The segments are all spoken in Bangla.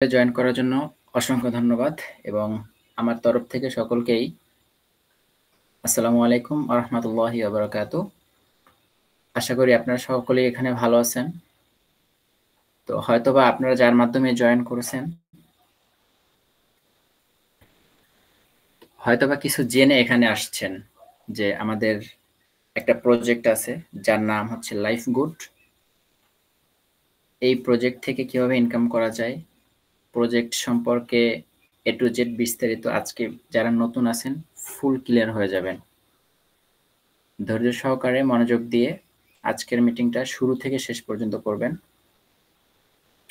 জয়েন করার জন্য অসংখ্য ধন্যবাদ এবং আমার তরফ থেকে সকলকেই আসসালামু আলাইকুম ওয়া রাহমাতুল্লাহি ওয়া বারাকাতুহু। আশা করি আপনারা সকলেই এখানে ভালো আছেন। তো হয়তোবা আপনারা যার মাধ্যমে জয়েন করেছেন হয়তোবা কিছু জেনে এখানে আসছেন যে আমাদের একটা প্রজেক্ট আছে যার নাম হচ্ছে লাইফ গুড। এই প্রজেক্ট থেকে কিভাবে ইনকাম করা যায়, প্রজেক্ট সম্পর্কে এ টু জেড বিস্তারিত আজকে যারা নতুন আছেন ফুল ক্লিয়ার হয়ে যাবেন। ধৈর্য সহকারে মনোযোগ দিয়ে আজকের মিটিংটা শুরু থেকে শেষ পর্যন্ত করবেন।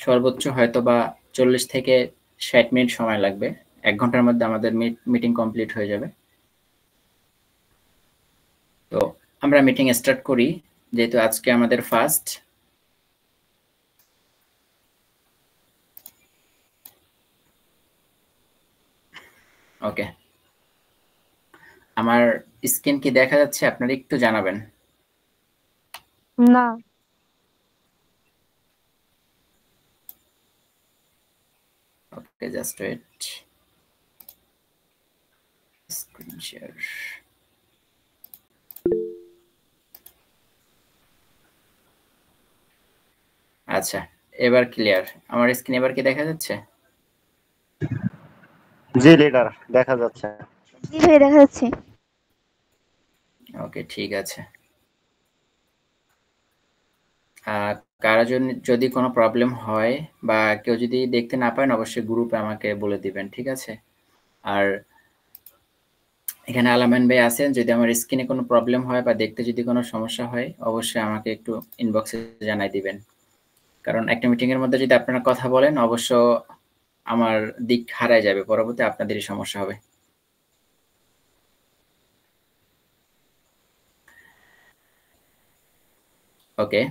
সর্বোচ্চ হয়তোবা 40 থেকে 60 মিনিট সময় লাগবে। 1 ঘন্টার মধ্যে আমাদের মিটিং কমপ্লিট হয়ে যাবে। তো আমরা মিটিং স্টার্ট করি, যেহেতু আজকে আমাদের ফার্স্ট। ওকে, আমার স্ক্রিন কি দেখা যাচ্ছে? আপনারা একটু জানাবেন। না। ওকে, জাস্ট ওয়েট। Screen share. আচ্ছা, এবার ক্লিয়ার। আমার স্ক্রিন এবার কি দেখা যাচ্ছে? জি লিডার, দেখা যাচ্ছে। জি ভাই, দেখা যাচ্ছে। ওকে, ঠিক আছে। কারো যদি কোনো প্রবলেম হয় বা কেউ যদি দেখতে না পারেন অবশ্যই গ্রুপে আমাকে বলে দিবেন, ঠিক আছে? আর এখানে আলামিন ভাই আছেন, যদি আমার স্ক্রিনে কোনো প্রবলেম হয় বা দেখতে যদি কোনো সমস্যা হয় অবশ্যই আমাকে একটু ইনবক্সে জানাই দিবেন। কারণ একটা মিটিং এর মধ্যে যদি আপনারা কথা বলেন অবশ্য আমার দিক হারায় যাবে, পরবর্তী আপনাদেরই সমস্যা হবে। ওকে,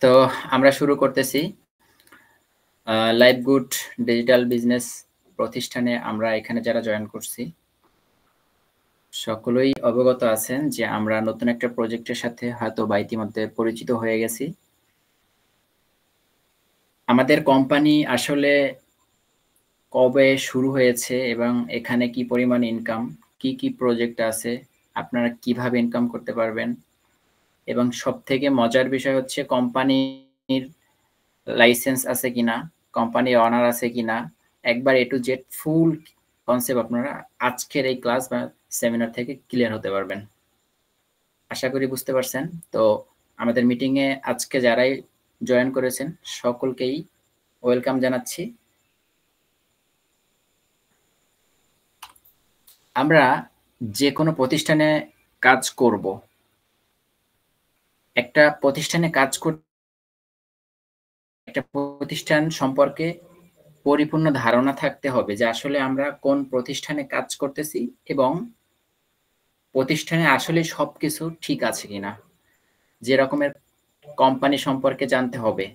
তো আমরা শুরু করতেছি। লাইফ গুড ডিজিটাল বিজনেস প্রতিষ্ঠানে আমরা এখানে যারা জয়েন করছি সকলেই অবগত আছেন যে আমরা নতুন একটা প্রজেক্টের সাথে হয়তো বা ইতিমধ্যে পরিচিত হয়ে গেছি। আমাদের কোম্পানি আসলে কবে শুরু হয়েছে এবং এখানে কি পরিমাণ ইনকাম, কি কি প্রজেক্ট আছে, আপনারা কিভাবে ইনকাম করতে পারবেন, এবং সবথেকে মজার বিষয় হচ্ছে কোম্পানির লাইসেন্স আছে কিনা, কোম্পানির অনার আছে কিনা, একবার এ টু জেড ফুল কনসেপ্ট আপনারা আজকের এই ক্লাস বা সেমিনার থেকে ক্লিয়ার হতে পারবেন। আশা করি বুঝতে পারছেন। তো আমাদের মিটিংয়ে আজকে যারাই জয়েন করেছেন সকলকেই ওয়েলকাম জানাচ্ছি। আমরা যে কোনো প্রতিষ্ঠানে কাজ করব, একটা প্রতিষ্ঠানে কাজ করতে একটা প্রতিষ্ঠান সম্পর্কে পরিপূর্ণ ধারণা থাকতে হবে যে আসলে আমরা কোন প্রতিষ্ঠানে কাজ করতেছি এবং প্রতিষ্ঠানে আসলে সবকিছু ঠিক আছে কিনা। যে রকমের কোম্পানি সম্পর্কে জানতে হবে,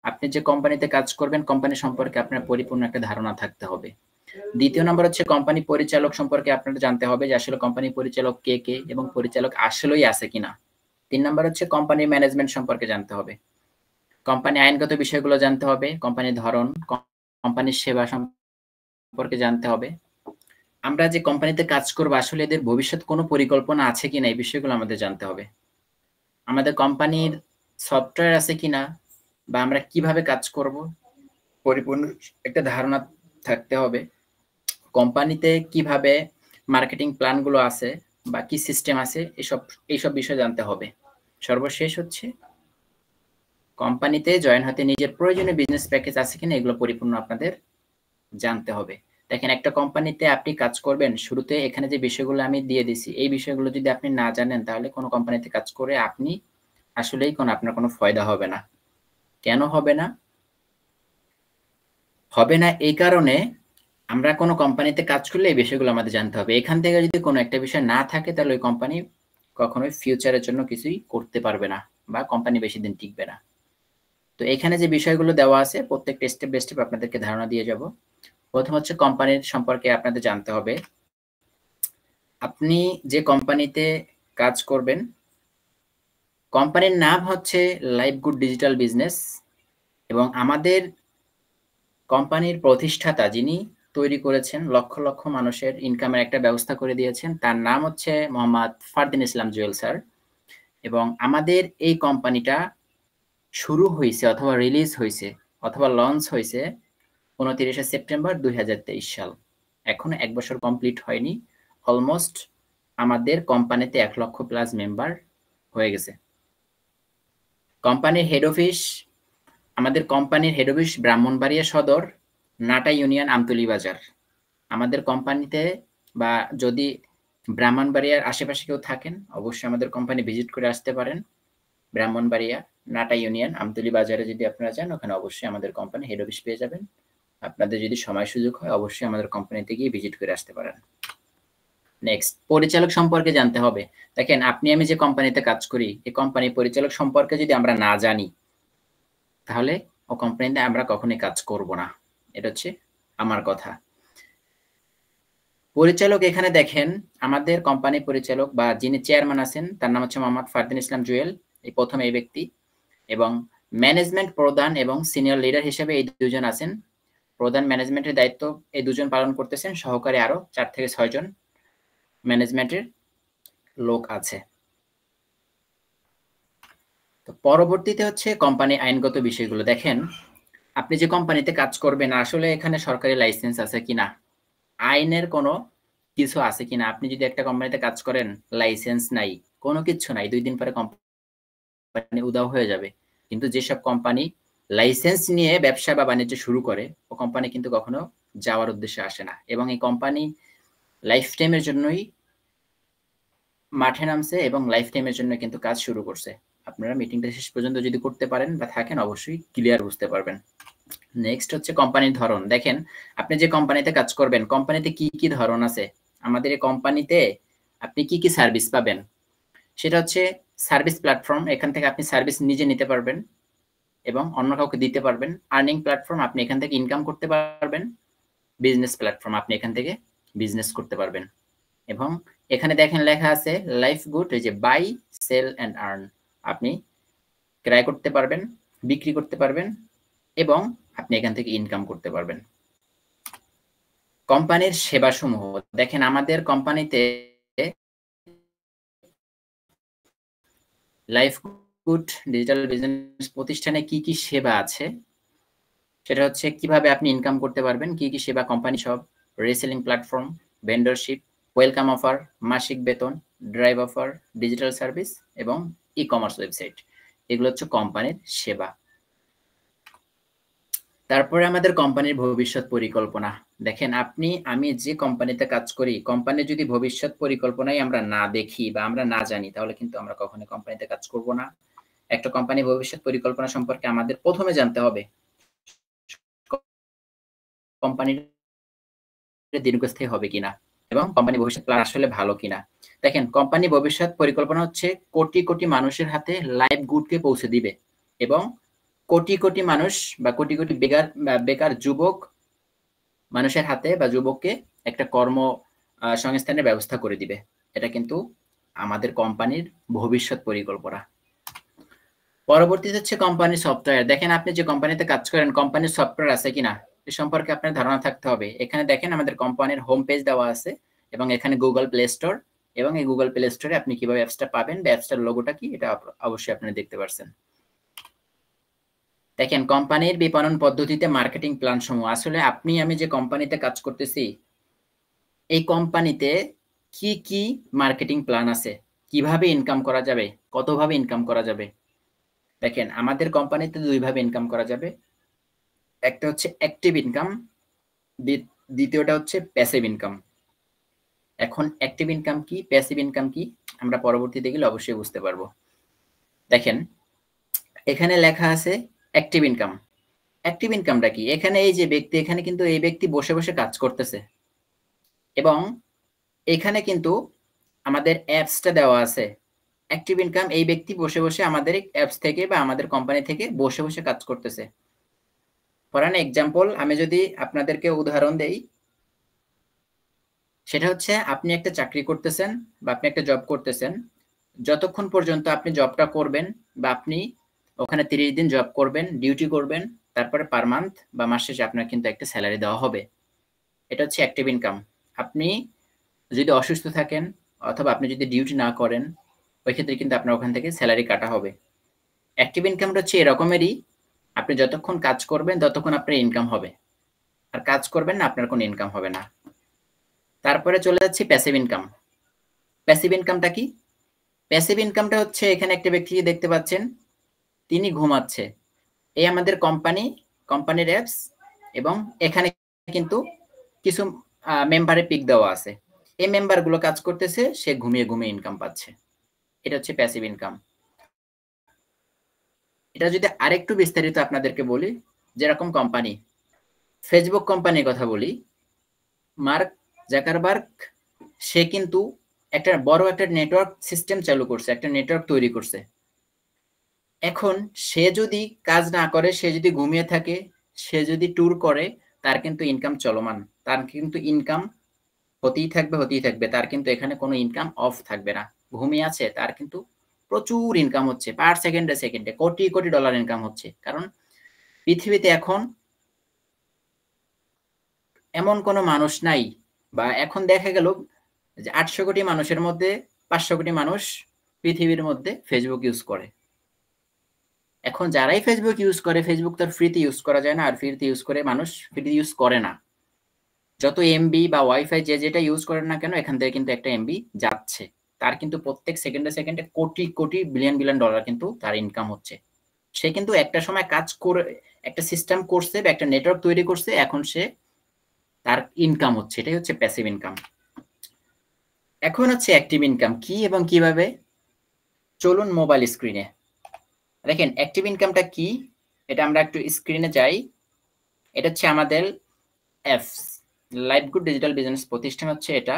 আপনি যে কোম্পানিতে কাজ করবেন কোম্পানি সম্পর্কে আপনার পরিপূর্ণ একটা ধারণা থাকতে হবে। দ্বিতীয় নম্বর হচ্ছে কোম্পানি পরিচালক সম্পর্কে আপনাদের জানতে হবে যে আসলে কোম্পানি পরিচালক কে কে এবং পরিচালক আসলেই আছে কিনা। 3 নম্বর হচ্ছে কোম্পানির ম্যানেজমেন্ট সম্পর্কে জানতে হবে, কোম্পানি আইনগত বিষয়গুলো জানতে হবে, কোম্পানির ধরন, কোম্পানির সেবা সম্পর্কে জানতে হবে। আমরা যে কোম্পানিতে কাজ করব আসলে এদের ভবিষ্যৎ কোনো পরিকল্পনা আছে কিনা এই বিষয়গুলো আমাদের জানতে হবে। আমাদের কোম্পানির সফটওয়্যার আছে কিনা বা আমরা কিভাবে কাজ করব পরিপূর্ণ একটা ধারণা থাকতে হবে। কোম্পানিতে কিভাবে মার্কেটিং প্ল্যানগুলো আছে বা কি সিস্টেম আছে এইসব বিষয় জানতে হবে। সর্বশেষ হচ্ছে কোম্পানিতে জয়েন হতে নিজের প্রয়োজনীয় বিজনেস প্যাকেজ আছে কিনা এগুলো পরিপূর্ণ আপনাদের জানতে হবে। দেখেন, একটা কোম্পানিতে আপনি কাজ করবেন, শুরুতে এখানে যে বিষয়গুলো আমি দিয়ে দিছি এই বিষয়গুলো যদি আপনি না জানেন তাহলে কোনো কোম্পানিতে কাজ করে আপনি আসলেই আপনার কোনো ফায়দা হবে না। কেন হবে না? হবে না এই কারণে আমরা কোনো কোম্পানিতে কাজ করলে এই বিষয়গুলো আমাদের জানতে হবে। এখান থেকে যদি কোনো একটা বিষয় না থাকে তাহলে ওই কোম্পানি কখনোই ফিউচারের জন্য কিছুই করতে পারবে না বা কোম্পানি বেশি দিন টিকবে না। তো এখানে যে বিষয়গুলো দেওয়া আছে প্রত্যেকটা স্টেপ বাই স্টেপ আপনাদেরকে ধারণা দিয়ে যাব। প্রথম হচ্ছে কোম্পানির সম্পর্কে আপনাদের জানতে হবে। আপনি যে কোম্পানিতে কাজ করবেন কোম্পানির নাম হচ্ছে লাইফ গুড ডিজিটাল বিজনেস। এবং আমাদের কোম্পানির প্রতিষ্ঠাতা যিনি তৈরি করেছেন, লক্ষ লক্ষ মানুষের ইনকামের একটা ব্যবস্থা করে দিয়েছেন, তার নাম হচ্ছে মোহাম্মদ ফারদিন ইসলাম জুয়েল স্যার। এবং আমাদের এই কোম্পানিটা শুরু হয়েছে অথবা রিলিজ হয়েছে অথবা লঞ্চ হয়েছে 29শে সেপ্টেম্বর 2023 সাল। এখনো 1 বছর কমপ্লিট হয়নি। অলমোস্ট আমাদের কোম্পানিতে 1 লক্ষ প্লাস মেম্বার হয়ে গেছে। কোম্পানির হেড অফিস, আমাদের কোম্পানির হেড অফিস ব্রাহ্মণবাড়িয়া সদর, নাটা ইউনিয়ন, আমতলী বাজার। আমাদের কোম্পানিতে বা যদি ব্রাহ্মণবাড়িয়ার আশেপাশে কেউ থাকেন, অবশ্যই আমাদের কোম্পানি ভিজিট করে আসতে পারেন। ব্রাহ্মণবাড়িয়া, নাটা ইউনিয়ন, আমতলী বাজারে যদি আপনারা যান, ওখানে অবশ্যই আমাদের কোম্পানি হেড অফিস পেয়ে যাবেন। আপনাদের যদি সময় সুযোগ হয়, অবশ্যই আমাদের কোম্পানিতে গিয়ে ভিজিট করে আসতে পারেন। নেক্সট, পরিচালক সম্পর্কে জানতে হবে। দেখেন, আপনি আমি যে কোম্পানিতে কাজ করি, এই কোম্পানির পরিচালক সম্পর্কে যদি আমরা না জানি, তাহলে ও কোম্পানিতে আমরা কখনোই কাজ করব না। এটা হচ্ছে আমার কথা। পরিচালক এখানে দেখেন, আমাদের কোম্পানি পরিচালক বা যিনি চেয়ারম্যান আছেন, তার নাম হচ্ছে মোহাম্মদ ফারদিন ইসলাম জুয়েল, এই প্রথম এই ব্যক্তি। এবং ম্যানেজমেন্ট প্রধান এবং সিনিয়র লিডার হিসেবে এই দুজন আছেন। প্রধান ম্যানেজমেন্টের দায়িত্ব এই দুজন পালন করতেছেন, সহকারী আরো 4 থেকে 6 জন ম্যানেজমেন্টের লোক আছে। তো পরবর্তীতে হচ্ছে কোম্পানি আইনগত বিষয়গুলো। দেখেন, আপনি যে কোম্পানিতে কাজ করবেন, আসলে এখানে সরকারি লাইসেন্স আছে কিনা, আইনের কোনো কিছু আছে কিনা। আপনি যদি একটা কোম্পানিতে কাজ করেন, লাইসেন্স নাই, কোনো কিছু নাই, 2 দিন পরে কোম্পানি উধাও হয়ে যাবে। কিন্তু যেসব কোম্পানি লাইসেন্স নিয়ে ব্যবসা বা বাণিজ্য শুরু করে, ও কোম্পানি কিন্তু কখনো যাওয়ার উদ্দেশ্যে আসে না। এবং এই কোম্পানি লাইফ টাইমের জন্যই মাঠে নামছে এবং লাইফ টাইমের জন্য কিন্তু কাজ শুরু করছে। আপনারা মিটিংটা শেষ পর্যন্ত যদি করতে পারেন বা থাকেন, অবশ্যই ক্লিয়ার বুঝতে পারবেন। নেক্সট হচ্ছে কোম্পানির ধরন। দেখেন, আপনি যে কোম্পানিতে কাজ করবেন, কোম্পানিতে কি কি ধরন আছে। আমাদের এই কোম্পানিতে আপনি কি কি সার্ভিস পাবেন, সেটা হচ্ছে সার্ভিস প্ল্যাটফর্ম। এখান থেকে আপনি সার্ভিস নিজে নিতে পারবেন এবং অন্য কাউকে দিতে পারবেন। আর্নিং প্ল্যাটফর্ম, আপনি এখান থেকে ইনকাম করতে পারবেন। বিজনেস প্ল্যাটফর্ম, আপনি এখান থেকে বিজনেস করতে পারবেন। এবং এখানে দেখেন লেখা আছে লাইফ গুড, এই যে বাই, সেল এন্ড আর্ন। আপনি ক্রয় করতে পারবেন, বিক্রি করতে পারবেন এবং আপনি এখান থেকে ইনকাম করতে পারবেন। কোম্পানির সেবাসমূহ দেখেন, আমাদের কোম্পানিতে লাইফ গুড ডিজিটাল বিজনেস প্রতিষ্ঠানে কি কি সেবা আছে, সেটা হচ্ছে কিভাবে আপনি ইনকাম করতে পারবেন, কি কি সেবা কোম্পানি সব, রিসেলিং প্ল্যাটফর্ম, ভেন্ডরশিপ, ওয়েলকাম অফার, মাসিক বেতন, ড্রাইভ অফার, ডিজিটাল সার্ভিস এবং ই কমার্স ওয়েবসাইট। এগুলো হচ্ছে কোম্পানির সেবা। তারপরে আমাদের কোম্পানির ভবিষ্যৎ পরিকল্পনা। দেখেন, আপনি আমি যে কোম্পানিতে কাজ করি, কোম্পানির যদি ভবিষ্যৎ পরিকল্পনাই আমরা না দেখি বা আমরা না জানি, তাহলে কিন্তু আমরা কখনোই কোম্পানিতে কাজ করব না। একটা কোম্পানির ভবিষ্যৎ পরিকল্পনা সম্পর্কে আমাদের প্রথমে জানতে হবে কোম্পানির দীর্ঘস্থায়ী হবে কিনা এবং কোম্পানি ভবিষ্যৎ প্ল্যান আসলে ভালো কিনা। দেখেন, কোম্পানি ভবিষ্যৎ পরিকল্পনা হচ্ছে কোটি কোটি মানুষের হাতে লাইফ গুডকে পৌঁছে দিবে এবং কোটি কোটি মানুষ বা কোটি কোটি বেকার যুবক মানুষের হাতে বা যুবককে একটা কর্ম সংস্থানের ব্যবস্থা করে দিবে। এটা কিন্তু আমাদের কোম্পানির ভবিষ্যৎ পরিকল্পনা। পরবর্তীতে হচ্ছে কোম্পানির সফটওয়্যার। দেখেন, আপনি যে কোম্পানিতে কাজ করেন, কোম্পানির সফটওয়্যার আছে কিনা এ সম্পর্কে আপনার ধারণা থাকতে হবে। এখানে দেখেন, আমাদের কোম্পানির হোম পেজ দেওয়া আছে এবং এখানে গুগল প্লে স্টোর, এবং এই গুগল প্লে স্টোরে আপনি কিভাবে অ্যাপসটা পাবেন বা অ্যাপসটার লোগোটা কি, এটা অবশ্যই আপনারা দেখতে পারছেন। দেখেন, কোম্পানির বিপণন পদ্ধতিতে মার্কেটিং প্ল্যান সমূহ। আসলে আপনি আমি যে কোম্পানিতে কাজ করতেছি, এই কোম্পানিতে কি কি মার্কেটিং প্ল্যান আছে, কিভাবে ইনকাম করা যাবে, কতভাবে ইনকাম করা যাবে। দেখেন, আমাদের কোম্পানিতে 2 ভাবে ইনকাম করা যাবে। একটা হচ্ছে অ্যাক্টিভ ইনকাম, দ্বিতীয়টা হচ্ছে প্যাসিভ ইনকাম। এখন অ্যাক্টিভ ইনকাম কি, প্যাসিভ ইনকাম কি, আমরা পরবর্তীতে গেলে অবশ্যই বুঝতে পারবো। দেখেন, এখানে লেখা আছে অ্যাক্টিভ ইনকাম। অ্যাক্টিভ ইনকামটা কি, এখানে এই যে ব্যক্তি, এখানে কিন্তু এই ব্যক্তি বসে বসে কাজ করতেছে এবং এখানে কিন্তু আমাদের অ্যাপসটা দেওয়া আছে। অ্যাক্টিভ ইনকাম, এই ব্যক্তি বসে বসে আমাদের অ্যাপস থেকে বা আমাদের কোম্পানি থেকে বসে বসে কাজ করতেছে। ফর অ্যান এক্সাম্পল, আমি যদি আপনাদেরকে উদাহরণ দেই, সেটা হচ্ছে আপনি একটা চাকরি করতেছেন বা আপনি একটা জব করতেছেন। যতক্ষণ পর্যন্ত আপনি জবটা করবেন বা আপনি ওখানে 30 দিন জব করবেন, ডিউটি করবেন, তারপরে পার মান্থ বা মাস শেষে আপনার কিন্তু একটা স্যালারি দেওয়া হবে। এটা হচ্ছে অ্যাক্টিভ ইনকাম। আপনি যদি অসুস্থ থাকেন অথবা আপনি যদি ডিউটি না করেন, ওই ক্ষেত্রে কিন্তু আপনার ওখান থেকে স্যালারি কাটা হবে। অ্যাক্টিভ ইনকামটা হচ্ছে এরকমেরই, আপনি যতক্ষণ কাজ করবেন ততক্ষণ আপনার ইনকাম হবে, আর কাজ করবেন না আপনার কোনো ইনকাম হবে না। তারপরে চলে যাচ্ছি প্যাসিভ ইনকাম। প্যাসিভ ইনকামটা কি? প্যাসিভ ইনকামটা হচ্ছে এখানে একটা ব্যক্তিকে দেখতে পাচ্ছেন, তিনি ঘুমাচ্ছে। এই আমাদের কোম্পানির অ্যাপস, এবং এখানে কিন্তু কিছু মেম্বারের পিক দেওয়া আছে। এই মেম্বারগুলো কাজ করতেছে, সে ঘুমিয়ে ঘুমিয়ে ইনকাম পাচ্ছে। এটা হচ্ছে প্যাসিভ ইনকাম। এটা যদি আরেকটু বিস্তারিত আপনাদেরকে বলি, যেরকম কোম্পানি, ফেসবুক কোম্পানির কথা বলি, মার্ক জাকারবার্গ সে কিন্তু একটা বড় একটা নেটওয়ার্ক সিস্টেম চালু করছে, একটা নেটওয়ার্ক তৈরি করছে। এখন সে যদি কাজ না করে, সে যদি ঘুমিয়ে থাকে, সে যদি ট্যুর করে, তার কিন্তু ইনকাম চলমান, তার কিন্তু ইনকাম হতেই থাকবে, তার কিন্তু এখানে কোনো ইনকাম অফ থাকবে না। ঘুমিয়ে আছে, তার কিন্তু প্রচুর ইনকাম হচ্ছে, পার সেকেন্ডে কোটি কোটি ডলার ইনকাম হচ্ছে। কারণ পৃথিবীতে এখন এমন কোনো মানুষ নাই, বা এখন দেখা গেল যে 800 কোটি মানুষের মধ্যে 500 কোটি মানুষ পৃথিবীর মধ্যে ফেসবুক ইউজ করে। এখন যারাই ফেসবুক ইউজ করে, ফেসবুক তো ফ্রিতে ইউজ করা যায় না, আর ফ্রিতে ইউজ করে মানুষ ফ্রিতে ইউজ করে না। যত এমবি বা ওয়াইফাই যে যেটা ইউজ করেন না কেন, এখান থেকে কিন্তু একটা এমবি যাচ্ছে। তার কিন্তু প্রত্যেক সেকেন্ডে কোটি কোটি বিলিয়ন ডলার কিন্তু তার ইনকাম হচ্ছে। সে কিন্তু একটা সময় কাজ করে একটা সিস্টেম করছে বা একটা নেটওয়ার্ক তৈরি করছে, এখন সে তার ইনকাম হচ্ছে। এটাই হচ্ছে প্যাসিভ ইনকাম। এখন হচ্ছে অ্যাক্টিভ ইনকাম কি এবং কিভাবে, চলুন মোবাইল স্ক্রিনে দেখেন অ্যাক্টিভ ইনকামটা কি। এটা আমরা একটু স্ক্রিনে যাই। এটা হচ্ছে আমাদের অ্যাপস, লাইফগুড ডিজিটাল বিজনেস প্রতিষ্ঠান হচ্ছে এটা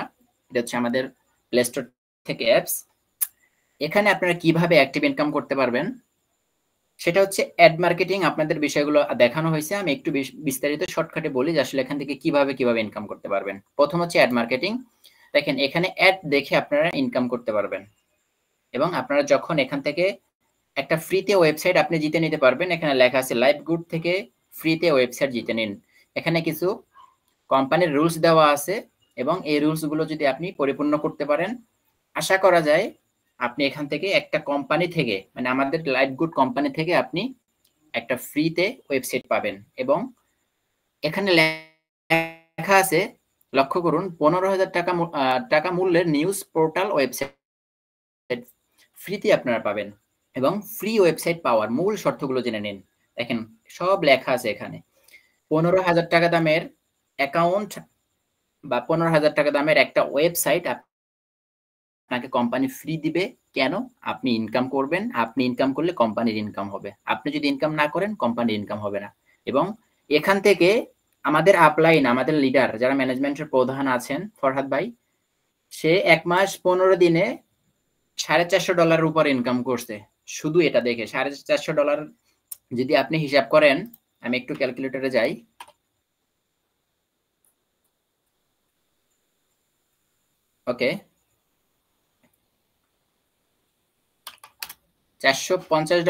হচ্ছে আমাদের প্লে স্টোর থেকে অ্যাপস। এখানে আপনারা কিভাবে অ্যাক্টিভ ইনকাম করতে পারবেন সেটা হচ্ছে অ্যাড মার্কেটিং। আপনাদের বিষয়গুলো দেখানো হয়েছে, আমি একটু বিস্তারিত শর্টকাটে বলি যে আসলে এখান থেকে কিভাবে ইনকাম করতে পারবেন। প্রথম হচ্ছে অ্যাড মার্কেটিং। দেখেন এখানে অ্যাড দেখে আপনারা ইনকাম করতে পারবেন, এবং আপনারা যখন এখান থেকে একটা ফ্রিতে ওয়েবসাইট আপনি জিতে নিতে পারবেন। এখানে লেখা আছে লাইফগুড থেকে ফ্রিতে ওয়েবসাইট জিতে নিন। এখানে কিছু কোম্পানির রুলস দেওয়া আছে, এবং এই রুলসগুলো যদি আপনি পরিপূর্ণ করতে পারেন, আশা করা যায় আপনি এখান থেকে একটা কোম্পানি থেকে, মানে আমাদের লাইফগুড কোম্পানি থেকে আপনি একটা ফ্রিতে ওয়েবসাইট পাবেন। এবং এখানে লেখা আছে, লক্ষ্য করুন, 15,000 টাকা মূল্যের নিউজ পোর্টাল ওয়েবসাইট ফ্রিতে আপনারা পাবেন। এবং ফ্রি ওয়েবসাইট পাওয়ার মূল শর্তগুলো জেনে নিন। দেখেন সব লেখা আছে এখানে। 15,000 টাকা দামের অ্যাকাউন্ট বা 15,000 টাকা দামের একটা ওয়েবসাইট আপনাকে কোম্পানি ফ্রি দিবে। কেন? আপনি ইনকাম করবেন, আপনি ইনকাম করলে কোম্পানির ইনকাম হবে, আপনি যদি ইনকাম না করেন কোম্পানির ইনকাম হবে না। এবং এখান থেকে আমাদের আপলাইন, আমাদের লিডার যারা ম্যানেজমেন্টের প্রধান আছেন ফরহাদ ভাই, সে 1 মাস 15 দিনে $450 উপর ইনকাম করছে। শুধু এটা দেখে $450 যদি আপনি হিসাব করেন, আমি একটু ক্যালকুলেটরে যাই। ওকে, $450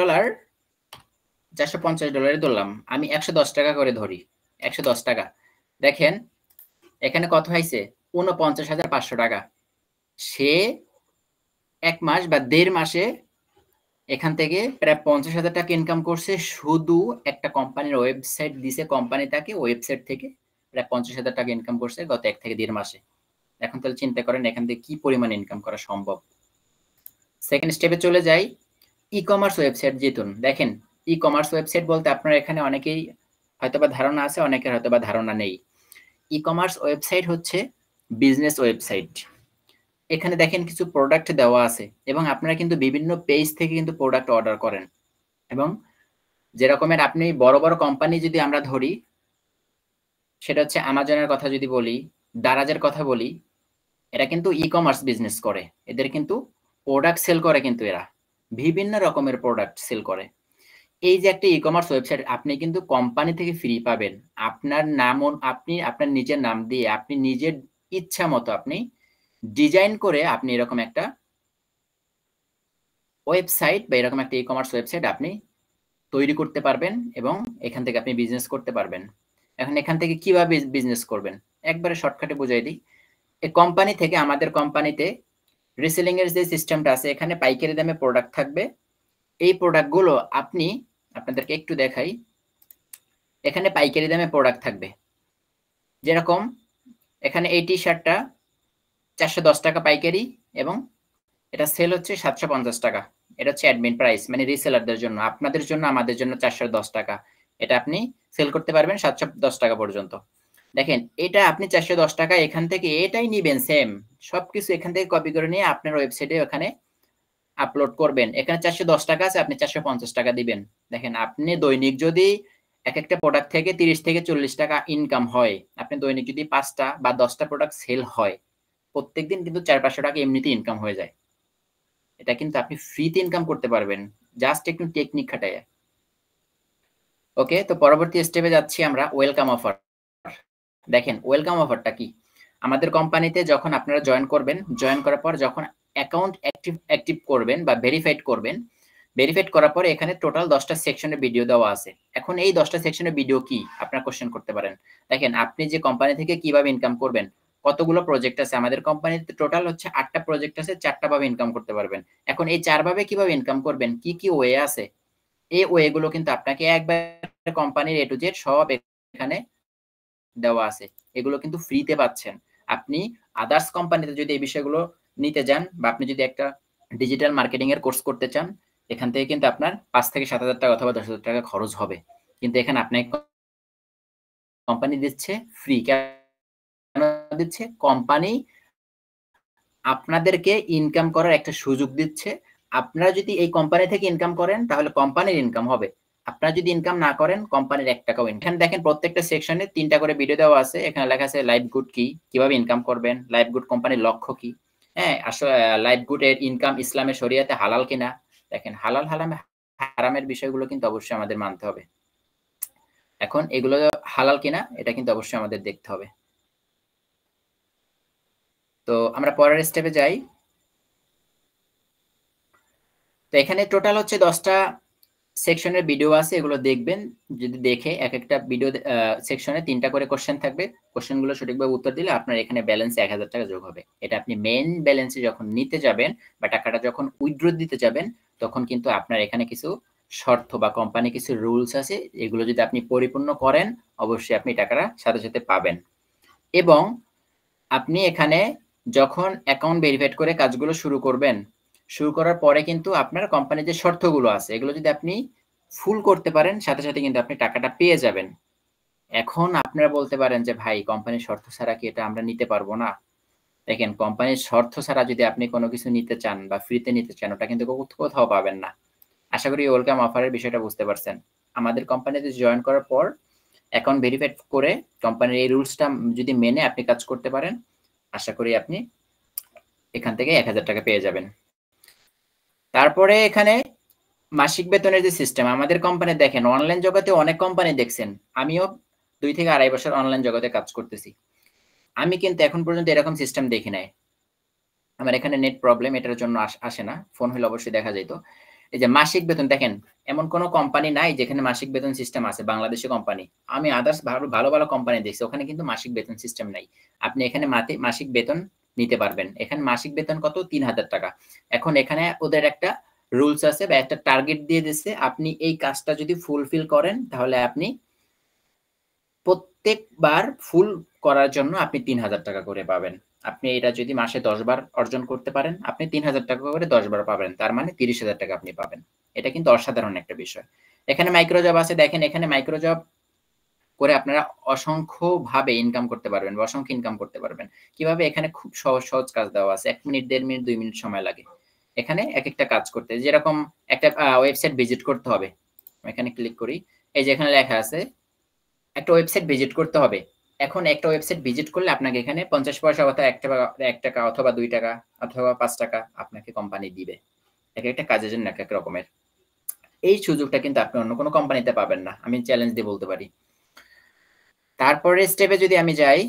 ধরলাম, আমি 110 টাকা করে ধরি, 110 টাকা। দেখেন এখানে কত হয়েছে, 49,500 টাকা। সে 1 মাস বা 1.5 মাসে এখান থেকে প্রায় 50,000 টাকা ইনকাম করছে, শুধু একটা কোম্পানির ওয়েবসাইট দিছে, কোম্পানি তাকে ওয়েবসাইট থেকে প্রায় 50,000 টাকা ইনকাম করছে গত 1 থেকে 1.5 মাসে। এখন তাহলে চিন্তা করেন এখান থেকে কি পরিমাণ ইনকাম করা সম্ভব। সেকেন্ড স্টেপে চলে যাই, ই কমার্স ওয়েবসাইট জিতুন। দেখেন ই কমার্স ওয়েবসাইট বলতে আপনার এখানে অনেকেই হয়তোবা ধারণা আছে, অনেকের হয়তোবা ধারণা নেই। ই কমার্স ওয়েবসাইট হচ্ছে বিজনেস ওয়েবসাইট। এখানে দেখেন কিছু প্রোডাক্ট দেওয়া আছে, এবং আপনারা কিন্তু বিভিন্ন পেজ থেকে কিন্তু প্রোডাক্ট অর্ডার করেন। এবং যেরকমের আপনি বড় বড় কোম্পানি যদি আমরা ধরি, সেটা হচ্ছে অ্যামাজনের কথা যদি বলি, দারাজের কথা বলি, এরা কিন্তু ই কমার্স বিজনেস করে, এদের কিন্তু প্রোডাক্ট সেল করে, কিন্তু এরা বিভিন্ন রকমের প্রোডাক্ট সেল করে। এই যে একটা ই কমার্স ওয়েবসাইট, আপনি কিন্তু কোম্পানি থেকে ফ্রি পাবেন। আপনার নাম, আপনি আপনার নিজের নাম দিয়ে, আপনি নিজের ইচ্ছা মতো আপনি ডিজাইন করে আপনি এরকম একটা ওয়েবসাইট বা এরকম একটা ই কমার্স ওয়েবসাইট আপনি তৈরি করতে পারবেন এবং এখান থেকে আপনি বিজনেস করতে পারবেন। এখন এখান থেকে কিভাবে বিজনেস করবেন একবারে শর্টকাটে বুঝাই দিই। এই কোম্পানি থেকে আমাদের কোম্পানিতে রিসেলিং এর যে সিস্টেমটা আছে, এখানে পাইকারি দামে প্রোডাক্ট থাকবে। এই প্রোডাক্টগুলো আপনি, আপনাদেরকে একটু দেখাই, এখানে পাইকারি দামে প্রোডাক্ট থাকবে। যেরকম এখানে এই টি শার্টটা 410 টাকা পাইকারি এবং এটা সেল হচ্ছে 750 টাকা। এটা হচ্ছে অ্যাডমিন প্রাইস, মানে রিসেলারদের জন্য। আপনাদের জন্য, আমাদের জন্য 410 টাকা। এটা আপনি সেল করতে পারবেন 710 টাকা পর্যন্ত। দেখেন, এটা আপনি 410 টাকা এখান থেকে এটাই নিবেন, সেম সবকিছু এখান থেকে কপি করে নিয়ে আপনার ওয়েবসাইটে ওখানে আপলোড করবেন। এখানে 410 টাকা আছে, আপনি 450 টাকা দিবেন। দেখেন, আপনি দৈনিক যদি এক একটা প্রোডাক্ট থেকে 30 থেকে 40 টাকা ইনকাম হয়, আপনি দৈনিক যদি 5টা বা 10টা প্রোডাক্ট সেল হয়, প্রত্যেকদিন কিন্তু 400-500 টাকা এমনিতে ইনকাম হয়ে যায়। এটা কিন্তু আপনি ফ্রিতে ইনকাম করতে পারবেন, জাস্ট একটু টেকনিক খাটায়। ওকে, তো পরবর্তী স্টেপে যাচ্ছি আমরা, ওয়েলকাম অফার। দেখেন, ওয়েলকাম অফারটা কি? আমাদের কোম্পানিতে যখন আপনারা জয়েন করবেন, জয়েন করার পর যখন অ্যাকাউন্ট অ্যাক্টিভ করবেন বা ভেরিফাইড করবেন, ভেরিফাইড করার পরে এখানে টোটাল 10টা সেকশনের ভিডিও দেওয়া আছে। এখন এই 10টা সেকশনের ভিডিও কি আপনারা কোশ্চেন করতে পারেন। দেখেন, আপনি যে কোম্পানি থেকে কিভাবে ইনকাম করবেন, কতগুলো প্রজেক্ট আছে আমাদের কোম্পানিতে, টোটাল হচ্ছে 8টা প্রজেক্ট আছে, 4টা ভাবে ইনকাম করতে পারবেন। এখন এই 4 ভাবে কিভাবে ইনকাম করবেন, কি কি ওয়ে আছে, এই ওয়ে গুলো কিন্তু আপনাকে একবার কোম্পানির এ টু জেড সব এখানে দেওয়া আছে। এগুলো কিন্তু ফ্রিতে পাচ্ছেন। আপনি আদার্স কোম্পানিতে যদি এই বিষয়গুলো নিতে যান বা আপনি যদি একটা ডিজিটাল মার্কেটিং এর কোর্স করতে চান, এখান থেকে কিন্তু আপনার 5 থেকে 7,000 টাকা অথবা 10,000 টাকা খরচ হবে। কিন্তু এখানে আপনাকে কোম্পানি দিচ্ছে ফ্রি। কেন দিচ্ছে? কোম্পানি আপনাদেরকে ইনকাম করার একটা সুযোগ দিচ্ছে। আপনারা যদি এই কোম্পানি থেকে ইনকাম করেন তাহলে কোম্পানির ইনকাম হবে। আপনারা যদি ইনকাম না করেন, কোম্পানির 1 টাকাও ইনকাম। এখানে দেখেন, প্রত্যেকটা সেকশনে 3টা করে ভিডিও দেওয়া আছে। এখানে লেখা আছে লাইভগুড কি, কিভাবে ইনকাম করবেন, লাইভগুড কোম্পানির লক্ষ্য কি, হ্যাঁ, আসলে লাইভগুড এর ইনকাম ইসলামের শরিয়াতে হালাল কিনা। দেখেন, হালাল হারামের বিষয়গুলো কিন্তু অবশ্যই আমাদের মানতে হবে। এখন এগুলো হালাল কিনা এটা কিন্তু অবশ্যই আমাদের দেখতে হবে। তো আমরা পরের স্টেপে যাই। তো এখানে টোটাল হচ্ছে 10টা সেকশনের ভিডিও আছে, এগুলো দেখবেন। যদি দেখে এক একটা ভিডিও সেকশনে 3টা করে কোশ্চেন থাকবে। কোশ্চেনগুলো সঠিকভাবে উত্তর দিলে আপনার এখানে ব্যালেন্সে 1000 টাকা যোগ হবে। এটা আপনি মেইন ব্যালেন্সে যখন নিতে যাবেন বা টাকাটা যখন উইথড্র দিতে যাবেন, তখন কিন্তু আপনার এখানে কিছু শর্ত বা কোম্পানি কিছু রুলস আছে, এগুলো যদি আপনি পরিপূর্ণ করেন অবশ্যই আপনি টাকাটা সাথে সাথে পাবেন। এবং আপনি এখানে যখন অ্যাকাউন্ট ভেরিফাইড করে কাজগুলো শুরু করবেন, শুরু করার পরে কিন্তু আপনার কোম্পানির যে শর্তগুলো আছে, এগুলো যদি আপনি ফুল করতে পারেন, সাথে সাথে কিন্তু আপনি টাকাটা পেয়ে যাবেন। এখন আপনারা বলতে পারেন যে ভাই, কোম্পানির শর্ত ছাড়া কি এটা আমরা নিতে পারবো না? দেখেন, কোম্পানির শর্ত ছাড়া যদি আপনি কোনো কিছু নিতে চান বা ফ্রিতে নিতে চান, ওটা কিন্তু কোথাও পাবেন না। আশা করি ওয়েলকাম অফারের বিষয়টা বুঝতে পারছেন। আমাদের কোম্পানিতে জয়েন করার পর অ্যাকাউন্ট ভেরিফাইড করে কোম্পানির এই রুলসটা যদি মেনে আপনি কাজ করতে পারেন, আশা করি আপনি এখান থেকে 1000 টাকা পেয়ে যাবেন। তারপরে এখানে মাসিক বেতনের যে সিস্টেম আমাদের কোম্পানি, দেখেন অনলাইন জগতে অনেক কোম্পানি দেখছেন। আমিও 2 থেকে 2.5 বছর অনলাইন জগতে কাজ করতেছি। আমি কিন্তু এখন পর্যন্ত এরকম সিস্টেম দেখি নাই। আমার এখানে নেট প্রবলেম, এটার জন্য আসে না। ফোন হলে অবশ্যই দেখা যেত। এই যে মাসিক বেতন, দেখেন এমন কোনো কোম্পানি নাই যেখানে মাসিক বেতন সিস্টেম আছে। বাংলাদেশি কোম্পানি, আমি আদার্স ভালো ভালো কোম্পানি দেখছি, ওখানে কিন্তু মাসিক বেতন সিস্টেম নাই। আপনি এখানে মাসিক বেতন নিতে পারবেন। এখানে মাসিক বেতন কত? 3000 টাকা। এখন এখানে ওদের একটা রুলস আছে বা একটা টার্গেট দিয়ে দিচ্ছে, আপনি এই কাজটা যদি ফুলফিল করেন তাহলে আপনি প্রত্যেকবার ফুল করার জন্য আপনি 3000 টাকা করে পাবেন। আপনি এটা যদি মাসে 10 বার অর্জন করতে পারেন, আপনি 3000 টাকা করে 10 বার পাবেন। তার মানে 30,000 টাকা আপনি পাবেন। এটা কিন্তু অসাধারণ একটা বিষয়। এখানে মাইক্রো জব আছে, দেখেন এখানে মাইক্রো জব করে আপনারা অসংখ্য ভাবে ইনকাম করতে পারবেন বা অসংখ্য ইনকাম করতে পারবেন। কিভাবে? এখানে খুব সহজ সহজ কাজ দেওয়া আছে। 1 মিনিট, 1.5 মিনিট, 2 মিনিট সময় লাগে এখানে এক একটা কাজ করতে। যেরকম একটা ওয়েবসাইট ভিজিট করতে হবে, এখানে ক্লিক করি। এই যে এখানে লেখা আছে একটা ওয়েবসাইট ভিজিট করতে হবে। এখন একটা ওয়েবসাইট ভিজিট করলে আপনাকে এখানে 50 পয়সা অথবা 1 টাকা অথবা 2 টাকা অথবা 5 টাকা আপনাকে কোম্পানি দিবে। এক একটা কাজের জন্য এক এক রকমের। এই সুযোগটা কিন্তু আপনি অন্য কোনো কোম্পানিতে পাবেন না, আমি চ্যালেঞ্জ দিয়ে বলতে পারি। তারপরে স্টেপে যদি আমি যাই,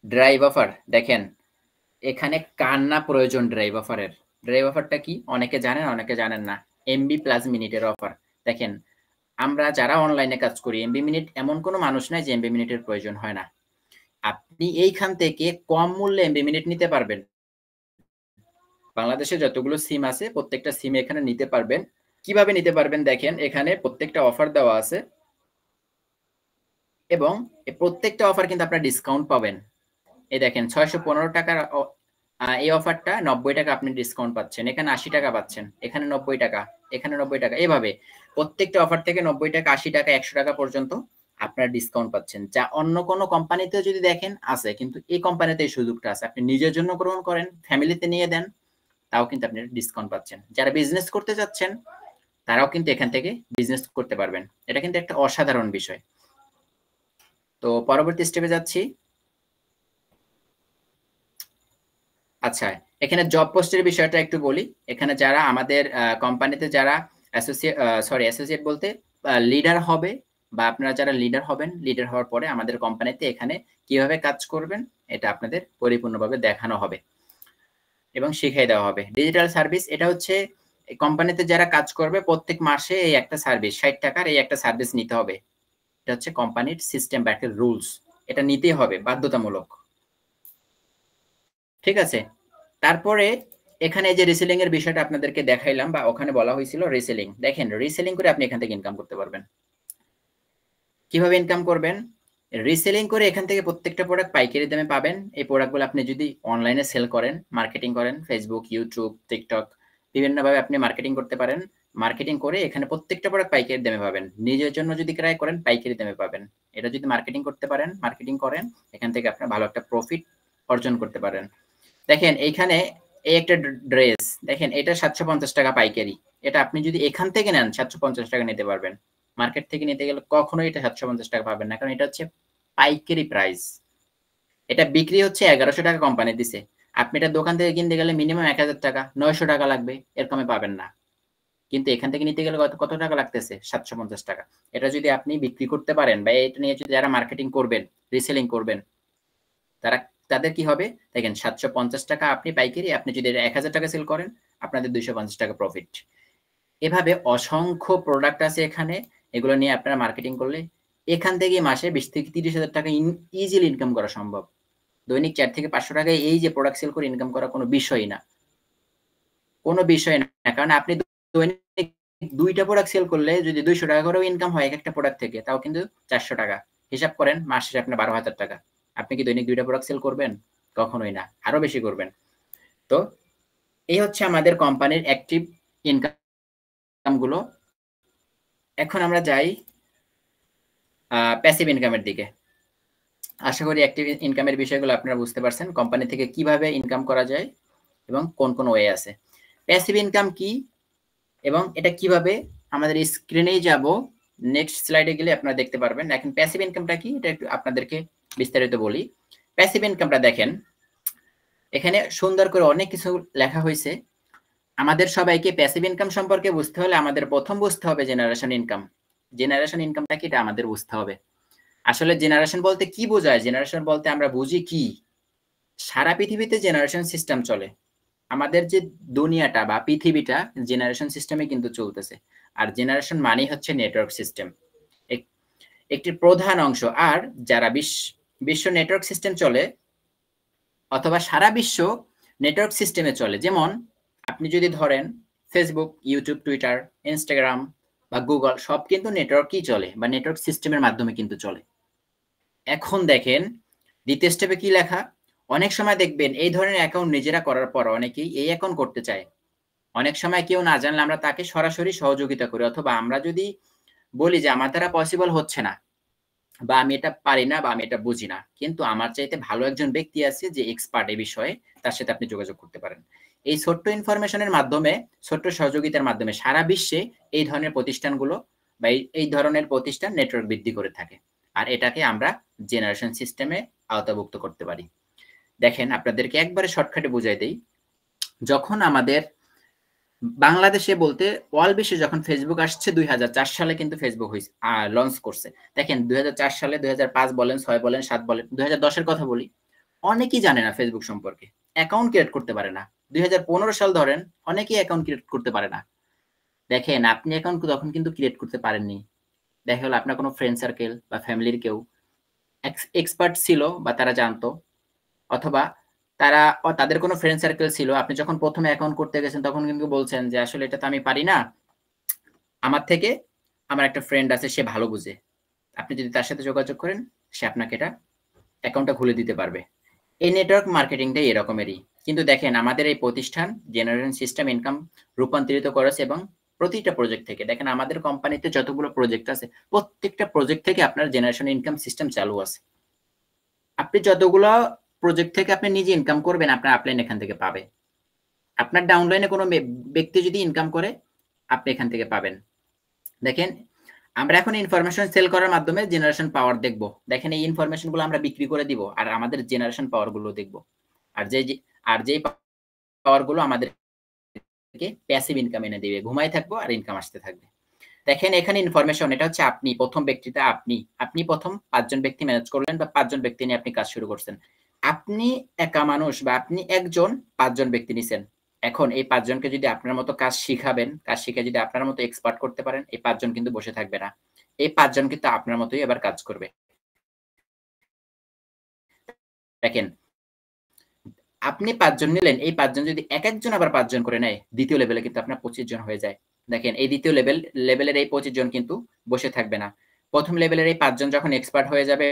ড্রাইভ অফার। দেখেন, এখানে কার না প্রয়োজন ড্রাইভ অফারের? ড্রাইভ অফারটা কি? অনেকে জানেন, অনেকে জানেন না। এমবি প্লাস মিনিটের অফার। দেখেন আমরা যারা অনলাইনে কাজ করি এমবি মিনিট এমন কোনো মানুষ নাই যে এমবি মিনিটের প্রয়োজন হয় না। আপনি এইখান থেকে কম মূল্যে এমবি মিনিট নিতে পারবেন। বাংলাদেশে যতগুলো সিম আছে প্রত্যেকটা সিম এখানে নিতে পারবেন। কিভাবে নিতে পারবেন দেখেন এখানে প্রত্যেকটা অফার দেওয়া আছে এবং এই প্রত্যেকটা অফার কিন্তু আপনারা ডিসকাউন্ট পাবেন। এই দেখেন 615 টাকার এই অফারটা 90 টাকা আপনি ডিসকাউন্ট পাচ্ছেন, এখানে 80 টাকা পাচ্ছেন, এখানে 90 টাকা, এখানে 90 টাকা, এভাবে প্রত্যেকটা অফার থেকে 90 টাকা, 80 টাকা, 100 টাকা পর্যন্ত আপনারা ডিসকাউন্ট পাচ্ছেন, যা অন্য কোনো কোম্পানিতে যদি দেখেন আছে, কিন্তু এই কোম্পানিতে এই সুযোগটা আছে। আপনি নিজের জন্য গ্রহণ করেন, ফ্যামিলিতে নিয়ে দেন, তাও কিন্তু আপনি ডিসকাউন্ট পাচ্ছেন। যারা বিজনেস করতে যাচ্ছেন তারাও কিন্তু এখান থেকে বিজনেস করতে পারবেন। এটা কিন্তু একটা অসাধারণ বিষয়। তো পরবর্তী স্টেপে যাচ্ছি। আচ্ছা, এখানে জব পোস্টের বিষয়টা একটু বলি। এখানে যারা আমাদের কোম্পানিতে যারা অ্যাসোসিয়েট বলতে লিডার হবে, বা আপনারা যারা লিডার হবেন, লিডার হওয়ার পরে আমাদের কোম্পানিতে এখানে কিভাবে কাজ করবেন এটা আপনাদের পরিপূর্ণভাবে দেখানো হবে এবং শিখিয়ে দেওয়া হবে। ডিজিটাল সার্ভিস, এটা হচ্ছে কোম্পানিতে যারা কাজ করবে প্রত্যেক মাসে এই একটা সার্ভিস 60 টাকার এই একটা সার্ভিস নিতে হবে। এটা হচ্ছে কোম্পানির সিস্টেম বা একটা রুলস, এটা নিতেই হবে বাধ্যতামূলক। ঠিক আছে, তারপরে এখানে যে রিসেলিং এর বিষয়টা আপনাদেরকে দেখাইলাম, বা ওখানে বলা হয়েছিল রিসেলিং। দেখেন রিসেলিং করে আপনি এখান থেকে ইনকাম করতে পারবেন। কিভাবে ইনকাম করবেন? রিসেলিং করে এখান থেকে প্রত্যেকটা প্রোডাক্ট পাইকারি দামে পাবেন। এই প্রোডাক্টগুলো আপনি যদি অনলাইনে সেল করেন, মার্কেটিং করেন, ফেসবুক, ইউটিউব, টিকটক বিভিন্নভাবে আপনি মার্কেটিং করতে পারেন। মার্কেটিং করে এখানে প্রত্যেকটা প্রোডাক্ট পাইকারি দামে পাবেন। নিজের জন্য যদি ক্রয় করেন পাইকারি দামে পাবেন। এটা যদি মার্কেটিং করতে পারেন, মার্কেটিং করেন, এখান থেকে আপনি ভালো একটা প্রফিট অর্জন করতে পারেন। দেখেন এইখানে এই একটা ড্রেস, দেখেন এটা 750 টাকা পাইকারি। এটা আপনি যদি এখান থেকে নেন 750 টাকা নিতে পারবেন। মার্কেট থেকে নিতে গেলে কখনোই এটা 750 টাকা পাবেন না, কারণ এটা হচ্ছে পাইকারি প্রাইস। এটা বিক্রি হচ্ছে 1100 টাকা কোম্পানি দিছে। আপনি এটা দোকান থেকে কিনতে গেলে মিনিমাম 1000 টাকা, 900 টাকা লাগবে, এর কমে পাবেন না। কিন্তু এখান থেকে নিতে গেলে কত টাকা লাগতেছে? 750 টাকা। এটা যদি আপনি বিক্রি করতে পারেন, বা এটা নিয়ে যদি যারা মার্কেটিং করবেন, রিসেলিং করবেন, তাদের কি হবে দেখেন, 750 টাকা আপনি পাইকারি, আপনি যদি 1000 টাকা সেল করেন আপনাদের 250 টাকা প্রফিট। এভাবে অসংখ্য প্রোডাক্ট আছে এখানে, এগুলো নিয়ে আপনারা মার্কেটিং করলে এখান থেকে মাসে 20 থেকে 30,000 টাকা ইজিলি ইনকাম করা সম্ভব। দৈনিক 4 থেকে 500 টাকায় এই যে প্রোডাক্ট সেল করে ইনকাম করা কোনো বিষয় না, কোনো বিষয় না। কারণ আপনি দৈনিক 2টা প্রোডাক্ট সেল করলে যদি 200 টাকা করেও ইনকাম হয় এক একটা প্রোডাক্ট থেকে, তাও কিন্তু 400 টাকা। হিসাব করেন মাস শেষে আপনার 12,000 টাকা। আপনি কি দৈনিক 2টা প্রোডাক্ট সেল করবেন? কখনোই না, আরো বেশি করবেন। তো এই হচ্ছে আমাদের কোম্পানির অ্যাক্টিভ ইনকাম গুলো। এখন আমরা যাই প্যাসিভ ইনকামের দিকে। আশা করি অ্যাক্টিভ ইনকামের বিষয়গুলো আপনারা বুঝতে পারছেন, কোম্পানি থেকে কিভাবে ইনকাম করা যায় এবং কোন কোন ওয়ে আছে। প্যাসিভ ইনকাম কি এবং এটা কিভাবে, আমাদের স্ক্রিনেই যাব, নেক্সট স্লাইডে গেলে আপনারা দেখতে পারবেন। এখন প্যাসিভ ইনকামটা কি এটা একটু আপনাদেরকে বিস্তারিত বলি। প্যাসিভ ইনকামটা দেখেন, এখানে সুন্দর করে অনেক কিছু লেখা হয়েছে। আমাদের সবাইকে প্যাসিভ ইনকাম সম্পর্কে বুঝতে হলে আমাদের প্রথম বুঝতে হবে জেনারেশন ইনকাম। জেনারেশন ইনকামটা কি এটা আমাদের বুঝতে হবে। আসলে জেনারেশন বলতে কি বোঝায়? জেনারেশন বলতে আমরা বুঝি কি, সারা পৃথিবীতে জেনারেশন সিস্টেম চলে। আমাদের যে দুনিয়াটা বা পৃথিবীটা জেনারেশন সিস্টেমে কিন্তু চলতেছে। আর জেনারেশন মানেই হচ্ছে নেটওয়ার্ক সিস্টেম, একটি প্রধান অংশ। আর যারা বিশ্ব নেটওয়ার্ক সিস্টেম চলে, অথবা সারা বিশ্ব নেটওয়ার্ক সিস্টেমে চলে, যেমন আপনি যদি ধরেন ফেসবুক, ইউটিউব, টুইটার, ইনস্টাগ্রাম বা গুগল, সব কিন্তু নেটওয়ার্কই চলে বা নেটওয়ার্ক সিস্টেমের মাধ্যমে কিন্তু চলে। এখন দেখেন দ্বিতীয় স্টেপে কি লেখা। অনেক সময় দেখবেন এই ধরনের অ্যাকাউন্ট নিজেরা করার পর অনেকেই এই অ্যাকাউন্ট করতে চায়। অনেক সময় কেউ না জানলে আমরা তাকে সরাসরি সহযোগিতা করি, অথবা আমরা যদি বলি যে আমার দ্বারা পসিবল হচ্ছে না, বা আমি এটা পারি না, বা আমি এটা বুঝি না, কিন্তু আমার চাইতে ভালো একজন ব্যক্তি আছে যে এক্সপার্ট এই বিষয়ে, তার সাথে আপনি যোগাযোগ করতে পারেন। এই ছোট্ট ইনফরমেশনের মাধ্যমে, ছোট্ট সহযোগিতার মাধ্যমে সারা বিশ্বে এই ধরনের প্রতিষ্ঠানগুলো বা এই ধরনের প্রতিষ্ঠান নেটওয়ার্ক বৃদ্ধি করে থাকে। আর এটাকে আমরা জেনারেশন সিস্টেমে আওতাভুক্ত করতে পারি। দেখেন আপনাদেরকে একবারে শর্টকাটে বুঝাই দেই। যখন আমাদের বাংলাদেশে বলতে ওয়াল বিশ্বে যখন ফেসবুক আসছে 2004 সালে কিন্তু ফেসবুক লঞ্চ করছে। দেখেন 2004 সালে, 2005 বলেন, 6 বলেন, 7 বলেন, 2010 এর কথা বলি, অনেকেই জানে না ফেসবুক সম্পর্কে, অ্যাকাউন্ট ক্রিয়েট করতে পারে না। 2015 সাল ধরেন, অনেকেই অ্যাকাউন্ট ক্রিয়েট করতে পারে না। দেখেন আপনি অ্যাকাউন্ট তখন কিন্তু ক্রিয়েট করতে পারেননি। দেখা গেল আপনার কোনো ফ্রেন্ড সার্কেল বা ফ্যামিলির কেউ এক্সপার্ট ছিল বা তারা জানতো, অথবা তাদের কোনো ফ্রেন্ড সার্কেল ছিল। আপনি যখন ১ম এ অ্যাকাউন্ট করতে গেছেন তখন কিন্তু বলছেন যে, "আসলে এটা তো আমি পারি না। আমার থেকে আমার একটা ফ্রেন্ড আছে, সে ভালো বুঝে।" আপনি যদি তার সাথে যোগাযোগ করেন, সে আপনাকে এটা অ্যাকাউন্টটা খুলে দিতে পারবে। এই নেটওয়ার্ক মার্কেটিংটাই এরকমেরই। কিন্তু দেখেন আমাদের এই প্রতিষ্ঠান জেনারেশন সিস্টেম ইনকাম রূপান্তরিত করেছে, এবং প্রতিটা প্রজেক্ট থেকে দেখেন আমাদের কোম্পানিতে যতগুলো প্রজেক্ট আছে, প্রত্যেকটা প্রজেক্ট থেকে আপনার জেনারেশন ইনকাম সিস্টেম চালু আছে। আপনি যতগুলো প্রজেক্ট থেকে আপনি নিজে ইনকাম করবেন, আপনার আপলাইন এখান থেকে পাবে। আপনার ডাউনলাইনে কোনো ব্যক্তি যদি ইনকাম করে, আপনি এখান থেকে পাবেন। দেখেন আমরা এখন ইনফরমেশন সেল করার মাধ্যমে জেনারেশন পাওয়ার দেখব। দেখেন এই ইনফরমেশন গুলো আমরা বিক্রি করে দিব, আর আমাদের জেনারেশন পাওয়ার গুলো দেখব। আর যেই পাওয়ার গুলো আমাদেরকে প্যাসিভ ইনকাম এনে দিবে, ঘুমাই থাকবো আর ইনকাম আসতে থাকবে। দেখেন এখানে ইনফরমেশন, এটা হচ্ছে আপনি প্রথম ব্যক্তিটা, আপনি প্রথম 5 জন ব্যক্তি ম্যানেজ করলেন বা 5 জন ব্যক্তি নিয়ে আপনি কাজ শুরু করছেন। আপনি একা মানুষ বা আপনি একজন 5 জন ব্যক্তি নিছেন। এখন এই 5 জনকে যদি আপনার মতো কাজ শিখাবেন, কাজ শিখে যদি আপনার মতো এক্সপার্ট করতে পারেন, এই 5 জন কিন্তু বসে থাকবে না। এই 5 জন কিন্তু আপনার মতোই এবার কাজ করবে। দেখেন আপনি 5 জন নিলেন, এই 5 জন যদি একেকজন আবার 5 জন করে নেয়, দ্বিতীয় লেভেলে কিন্তু আপনার 25 জন হয়ে যায়। দেখেন এই দ্বিতীয় লেভেলের এই 25 জন কিন্তু বসে থাকবে না। প্রথম লেভেলের এই 5 জন যখন এক্সপার্ট হয়ে যাবে,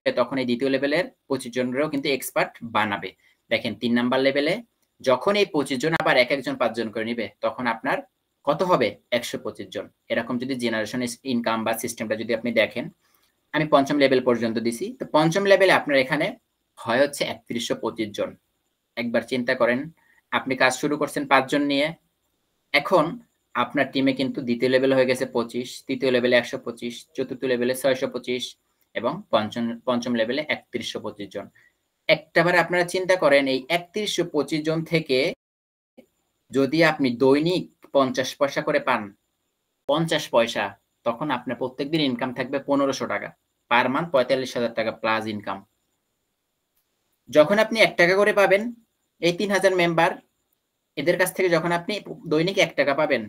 তখন এই দ্বিতীয় লেভেলের 25 জনেরও কিন্তু এক্সপার্ট বানাবে। দেখেন 3 নাম্বার লেভেলে যখন এই 25 জন আবার একেকজন 5 জন করে নিবে, তখন আপনার কত হবে? 125 জন। এরকম যদি জেনারেশন ইনকাম বা সিস্টেমটা যদি আপনি দেখেন, আমি 5ম লেভেল পর্যন্ত দিছি। তো 5ম লেভেলে আপনার এখানে হয় হচ্ছে 3125 জন। একবার চিন্তা করেন, আপনি কাজ শুরু করছেন 5 জন নিয়ে। এখন আপনার টিমে কিন্তু দ্বিতীয় লেভেল হয়ে গেছে 25, তৃতীয় লেভেলে 125, চতুর্থ লেভেলে 625 এবং পঞ্চম লেভেলে 3125 জন। একটাবার আপনারা চিন্তা করেন, এই 3125 জন থেকে যদি আপনি দৈনিক 50 পয়সা করে পান, 50 পয়সা, তখন আপনার প্রত্যেকদিন ইনকাম থাকবে 1500 টাকা। পার মান্থ 45,000 টাকা প্লাস ইনকাম। যখন আপনি 1 টাকা করে পাবেন, এই 3000 মেম্বার, এদের কাছ থেকে যখন আপনি দৈনিক 1 টাকা পাবেন,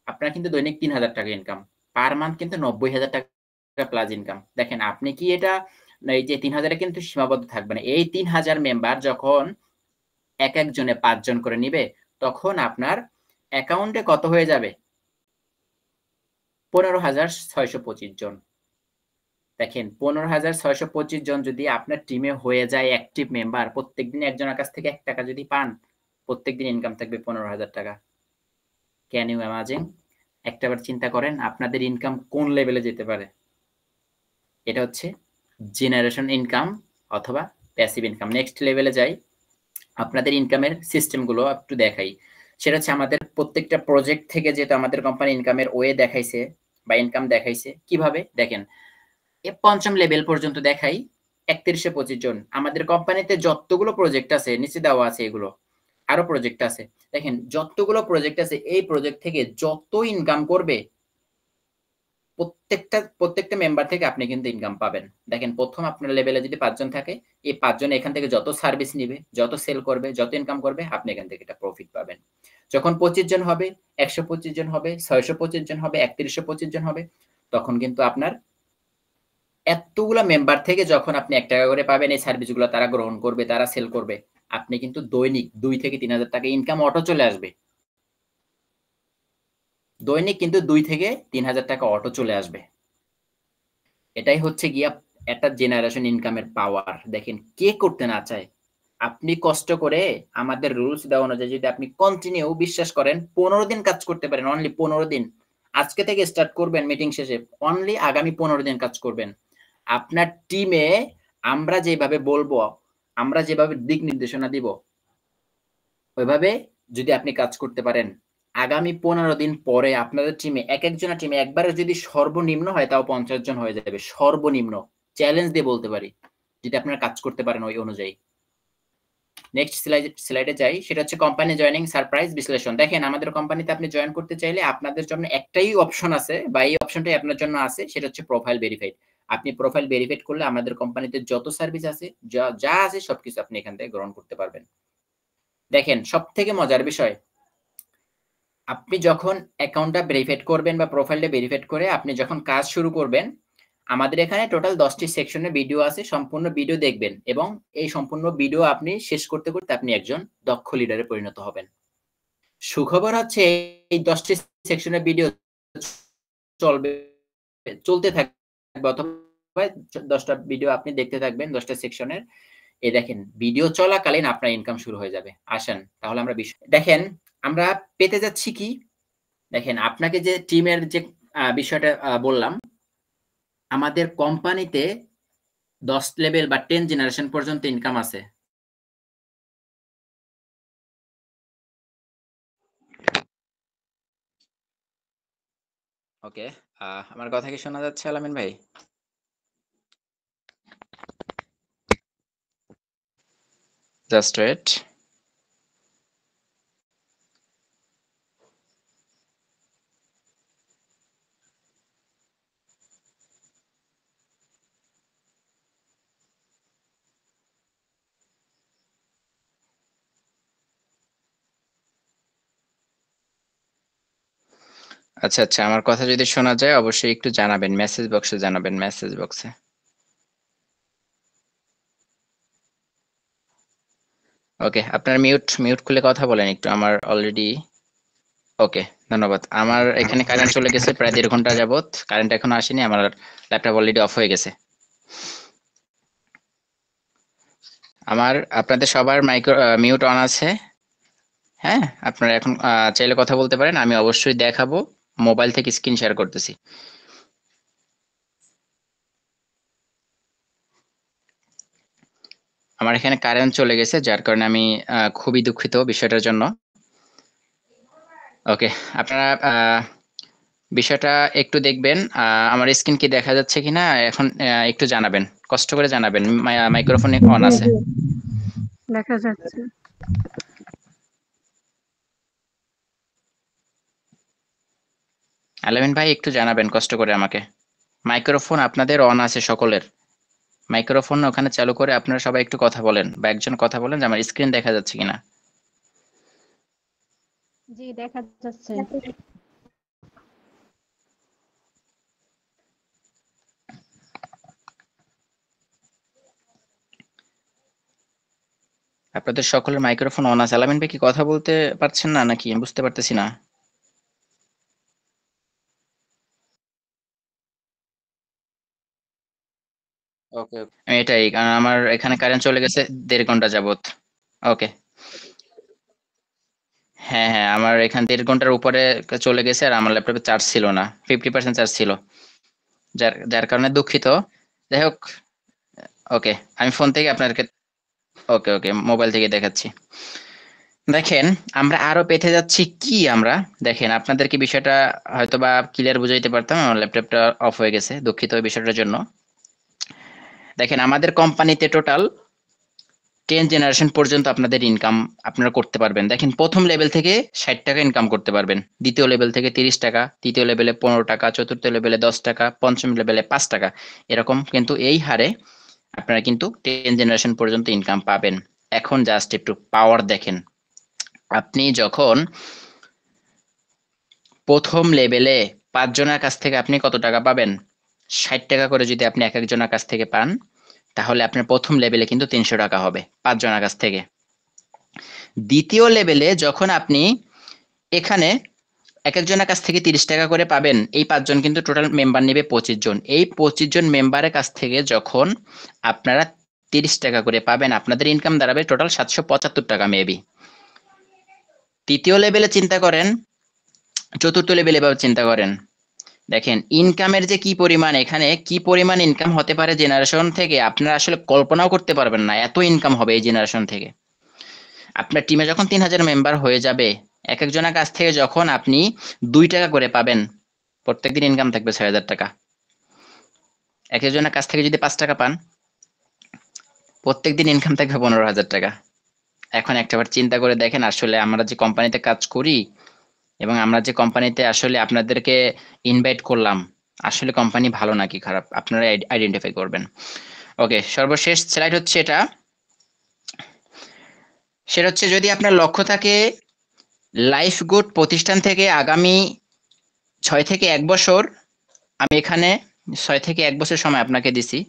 আপনার কিন্তু দৈনিক 3000 টাকা ইনকাম। পার মান্থ কিন্তু 90,000 টাকা প্লাস ইনকাম। দেখেন আপনি কি এটা, এই যে 3000 এ কিন্তু সীমাবদ্ধ থাকবে না। এই 3000 মেম্বার যখন এক জনে 5 জন করে নিবে, তখন আপনার অ্যাকাউন্টে কত হয়ে যাবে? 15,625 জন। দেখেন 15,625 জন যদি আপনার টিমে হয়ে যায় অ্যাক্টিভ মেম্বার, প্রত্যেকদিন একজনের কাছ থেকে 1 টাকা যদি পান, প্রত্যেকদিন ইনকাম থাকবে 15,000 টাকা। Can you imagine? একটাবার চিন্তা করেন আপনাদের ইনকাম কোন লেভেলে যেতে পারে। এটা হচ্ছে জেনারেশন ইনকাম অথবা প্যাসিভ ইনকাম। নেক্সট লেভেলে যাই, আপনাদের ইনকামের সিস্টেমগুলো একটু দেখাই। সেটা হচ্ছে আমাদের প্রত্যেকটা প্রজেক্ট থেকে যেটা আমাদের কোম্পানি ইনকামের ওয়ে দেখাইছে বা ইনকাম দেখাইছে, কিভাবে দেখেন। 5ম লেভেল পর্যন্ত দেখাই, 3125 জন। আমাদের কোম্পানিতে যতগুলো প্রজেক্ট আছে নিচে দেওয়া আছে, এগুলো আরো প্রজেক্ট আছে। দেখেন যতগুলো প্রজেক্ট আছে, এই প্রজেক্ট থেকে যত ইনকাম করবে, প্রত্যেকটা মেম্বার থেকে আপনি কিন্তু ইনকাম পাবেন। দেখেন প্রথম আপনার লেভেলে যদি 5 জন থাকে, এই 5 জন এখান থেকে যত সার্ভিস নিবে, যত সেল করবে, যত ইনকাম করবে, আপনি এখান থেকে একটা প্রফিট পাবেন। যখন 25 জন হবে, 125 জন হবে, 625 জন হবে, 3125 জন হবে, তখন কিন্তু আপনার এতগুলা মেম্বার থেকে যখন আপনি 1 টাকা করে পাবেন, এই সার্ভিসগুলো তারা গ্রহণ করবে, তারা সেল করবে, আপনি কিন্তু দৈনিক 2 থেকে 3000 টাকা ইনকাম অটো চলে আসবে। দৈনিক কিন্তু 2 থেকে 3000 টাকা অটো চলে আসবে। এটাই হচ্ছে গিয়া একটা জেনারেশন ইনকামের পাওয়ার। দেখেন কে করতে না চায়। আপনি কষ্ট করে আমাদের রুলস দেওয়া অনুযায়ী যদি আপনি কন্টিনিউ বিশ্বাস করেন 15 দিন কাজ করতে পারেন, অনলি 15 দিন। আজকে থেকে স্টার্ট করবেন, মিটিং শেষে অনলি আগামী 15 দিন কাজ করবেন। আপনার টিমে আমরা যেভাবে বলবো, আমরা যেভাবে দিক নির্দেশনা দিব, ওইভাবে যদি আপনি কাজ করতে পারেন, আগামী 15 দিন পরে আপনাদের টিমে একজনের টিমে একবারে যদি সর্বনিম্ন হয়, তাও 50 জন হয়ে যাবে। সর্বনিম্ন চ্যালেঞ্জ দিয়ে বলতে পারি, যদি আপনারা কাজ করতে পারেন ওই অনুযায়ী। নেক্সট স্লাইডে যাই, সেটা হচ্ছে কোম্পানি জয়েনিং সারপ্রাইজ বিশ্লেষণ। দেখেন আমাদের কোম্পানিতে আপনি জয়েন করতে চাইলে আপনাদের জন্য একটাই অপশন আছে, বা এই অপশনটাই আপনার জন্য আছে, সেটা হচ্ছে প্রোফাইল ভেরিফাইড। আপনি প্রোফাইল ভেরিফাইড করলে আমাদের কোম্পানিতে যত সার্ভিস আছে, যা আছে সবকিছু আপনি এখান থেকে গ্রহণ করতে পারবেন। দেখেন সবথেকে মজার বিষয়, আপনি যখন অ্যাকাউন্টটা ভেরিফাইড করবেন বা প্রোফাইলটা ভেরিফাইড করে আপনি যখন কাজ শুরু করবেন, আমাদের এখানে টোটাল 10টি সেকশনের ভিডিও আছে। সম্পূর্ণ ভিডিও দেখবেন এবং এই সম্পূর্ণ ভিডিও আপনি শেষ করতে, করতে আপনি একজন দক্ষ লিডারে পরিণত হবেন। সুখবর হচ্ছে এই 10টি সেকশনের ভিডিও চলবে, চলতে থাকবে অথবা 10টা ভিডিও আপনি দেখতে থাকবেন 10টা সেকশনের। এই দেখেন ভিডিও চলাকালীন আপনার ইনকাম শুরু হয়ে যাবে। আসেন তাহলে আমরা দেখেন আমরা পেতে যাচ্ছি কি? দেখেন আপনাকে যে টিমের যে বিষয়টা বললাম, আমাদের কোম্পানিতে 10 লেভেল বা 10 জেনারেশন পর্যন্ত ইনকাম আছে। ওকে, আমার কথা কি শোনা যাচ্ছে আলামিন ভাই? Just wait. আচ্ছা আচ্ছা, আমার কথা যদি শোনা যায় অবশ্যই একটু জানাবেন, মেসেজ বক্সে জানাবেন, মেসেজ বক্সে। ওকে, আপনার মিউট মিউট খুলে কথা বলেন একটু, আমার অলরেডি। ওকে, ধন্যবাদ। আমার এখানে কারেন্ট চলে গেছে প্রায় 1.5 ঘন্টা যাবত, কারেন্ট এখনো আসেনি, আমার ল্যাপটপ অলরেডি অফ হয়ে গেছে। আমার আপনাদের সবার মাইক্রো মিউট অন আছে। হ্যাঁ, আপনারা এখন চাইলে কথা বলতে পারেন, আমি অবশ্যই দেখাবো, মোবাইল থেকে স্ক্রিন শেয়ার করতেছি। আমার এখানে কারেন্ট চলে গেছে, যার কারণে আমি খুবই দুঃখিত বিষয়টার জন্য। ওকে, আপনারা বিষয়টা একটু দেখবেন, আমার স্ক্রিন কি দেখা যাচ্ছে কিনা এখন একটু জানাবেন, কষ্ট করে জানাবেন। মাইক্রোফোন অন জি আছে। জি দেখা যাচ্ছে। আলামিন ভাই একটু জানাবেন কষ্ট করে আমাকে। মাইক্রোফোন আপনাদের অন আছে সকলের, মাইক্রোফোন ওখানে চালু করে আপনারা সবাই একটু কথা বলেন বা একজন কথা বলেন যে আমার স্ক্রিন দেখা যাচ্ছে কিনা। জি দেখা যাচ্ছে। আপনাদের সকলের মাইক্রোফোন অন আছে। আলামিন ভাই কি কথা বলতে পারছেন না নাকি? আমি বুঝতে পারতেছি না। ওকে, এটাই কারণ আমার এখানে কারেন্ট চলে গেছে 1.5 ঘন্টা যাবত। ওকে, হ্যাঁ হ্যাঁ, আমার এখান 1.5 ঘন্টার উপরে চলে গেছে, আর আমার ল্যাপটপে চার্জ ছিল না, 50% চার্জ ছিল, যার যার কারণে দুঃখিত। যাই হোক, ওকে, আমি ফোন থেকে আপনাদেরকে, ওকে ওকে, মোবাইল থেকে দেখাচ্ছি। দেখেন আমরা আরো পেতে যাচ্ছি কি আমরা, দেখেন আপনাদেরকে বিষয়টা হয়তোবা ক্লিয়ার বুঝাইতে পারতাম, আমার ল্যাপটপটা অফ হয়ে গেছে, দুঃখিত এই বিষয়টার জন্য। দেখেন আমাদের কোম্পানিতে টোটাল 10 জেনারেশন পর্যন্ত আপনাদের ইনকাম আপনারা করতে পারবেন। দেখেন প্রথম লেভেল থেকে 60 টাকা ইনকাম করতে পারবেন, দ্বিতীয় লেভেল থেকে 30 টাকা, তৃতীয় লেভেলে 15 টাকা, চতুর্থ লেভেলে 10 টাকা, পঞ্চম লেভেলে 5 টাকা, এরকম কিন্তু এই হারে আপনারা কিন্তু 10 জেনারেশন পর্যন্ত ইনকাম পাবেন। এখন জাস্ট একটু পাওয়ার দেখেন, আপনি যখন প্রথম লেভেলে 5 জনের কাছ থেকে আপনি কত টাকা পাবেন? 60 টাকা করে যদি আপনি এক একজনের কাছ থেকে পান, তাহলে আপনার প্রথম লেভেলে কিন্তু 300 টাকা হবে 5 জনের কাছ থেকে। দ্বিতীয় লেভেলে যখন আপনি এখানে এক একজনের কাছ থেকে 30 টাকা করে পাবেন, এই 5 জন কিন্তু টোটাল মেম্বার নেবে 25 জন, এই 25 জন মেম্বারের কাছ থেকে যখন আপনারা 30 টাকা করে পাবেন, আপনাদের ইনকাম দাঁড়াবে টোটাল 775 টাকা মেবি। তৃতীয় লেভেলে চিন্তা করেন, চতুর্থ লেভেলে এভাবে চিন্তা করেন, দেখেন ইনকামের যে কি পরিমাণ, এখানে কি পরিমাণ ইনকাম হতে পারে জেনারেশন থেকে আপনারা আসলে কল্পনাও করতে পারবেন না, এত ইনকাম হবে এই জেনারেশন থেকে। আপনার টিমে যখন 3000 মেম্বার হয়ে যাবে, এক একজনের কাছ থেকে যখন আপনি 2 টাকা করে পাবেন, প্রত্যেকদিন ইনকাম থাকবে 6000 টাকা। এক একজনের কাছ থেকে যদি 5 টাকা পান, প্রত্যেকদিন ইনকাম থাকবে 15,000 টাকা। এখন একটাবার চিন্তা করে দেখেন, আসলে আমরা যে কোম্পানিতে কাজ করি এবং আমরা যে কোম্পানিতে আসলে আপনাদেরকে ইনভাইট করলাম, আসলে কোম্পানি ভালো নাকি খারাপ আপনারা আইডেন্টিফাই করবেন। ওকে, সর্বশেষ স্লাইড হচ্ছে এটা, সেটা হচ্ছে যদি আপনার লক্ষ্য থাকে লাইফ গুড প্রতিষ্ঠান থেকে আগামী 6 থেকে 1 বছর, আমি এখানে 6 থেকে 1 বছর সময় আপনাকে দিছি।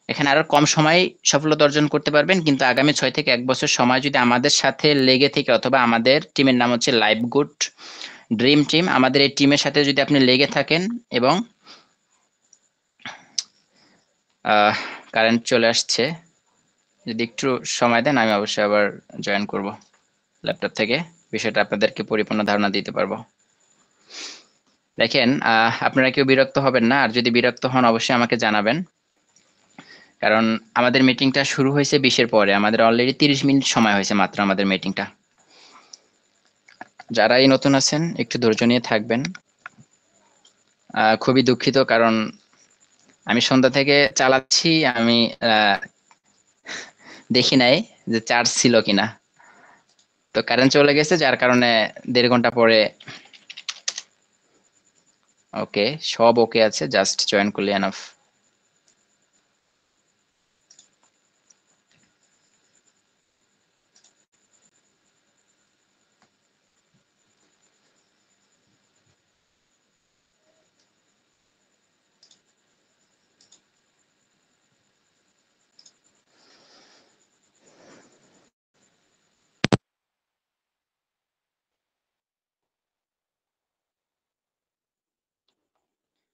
এখানে আরো কম সময় সফলতা অর্জন করতে পারবেন, কিন্তু আগামী 6 থেকে 1 বছর সময় যদি আমাদের সাথে লেগে থেকে, অথবা আমাদের টিমের নাম হচ্ছে লাইফ গুড ড্রিম টিম, আমাদের এই টিমের সাথে যদি আপনি লেগে থাকেন এবং কারেন্ট চলে আসছে, যদি একটু সময় দেন আমি অবশ্যই আবার জয়েন করব ল্যাপটপ থেকে, বিষয়টা আপনাদেরকে পরিপূর্ণ ধারণা দিতে পারবো। দেখেন, আপনারা কেউ বিরক্ত হবেন না, আর যদি বিরক্ত হন অবশ্যই আমাকে জানাবেন, কারণ আমাদের মিটিংটা শুরু হয়েছে 20-এর পরে, আমাদের অলরেডি 30 মিনিট সময় হয়েছে মাত্র আমাদের মিটিংটা। যারা এই নতুন আছেন একটু ধৈর্য নিয়ে থাকবেন। খুবই দুঃখিত, কারণ আমি সন্ধ্যা থেকে চালাচ্ছি, আমি দেখি নাই যে চার্জ ছিল কিনা, তো কারেন্ট চলে গেছে, যার কারণে 1.5 ঘন্টা পরে। ওকে, সব ওকে আছে, জাস্ট জয়েন করলে এনাফ।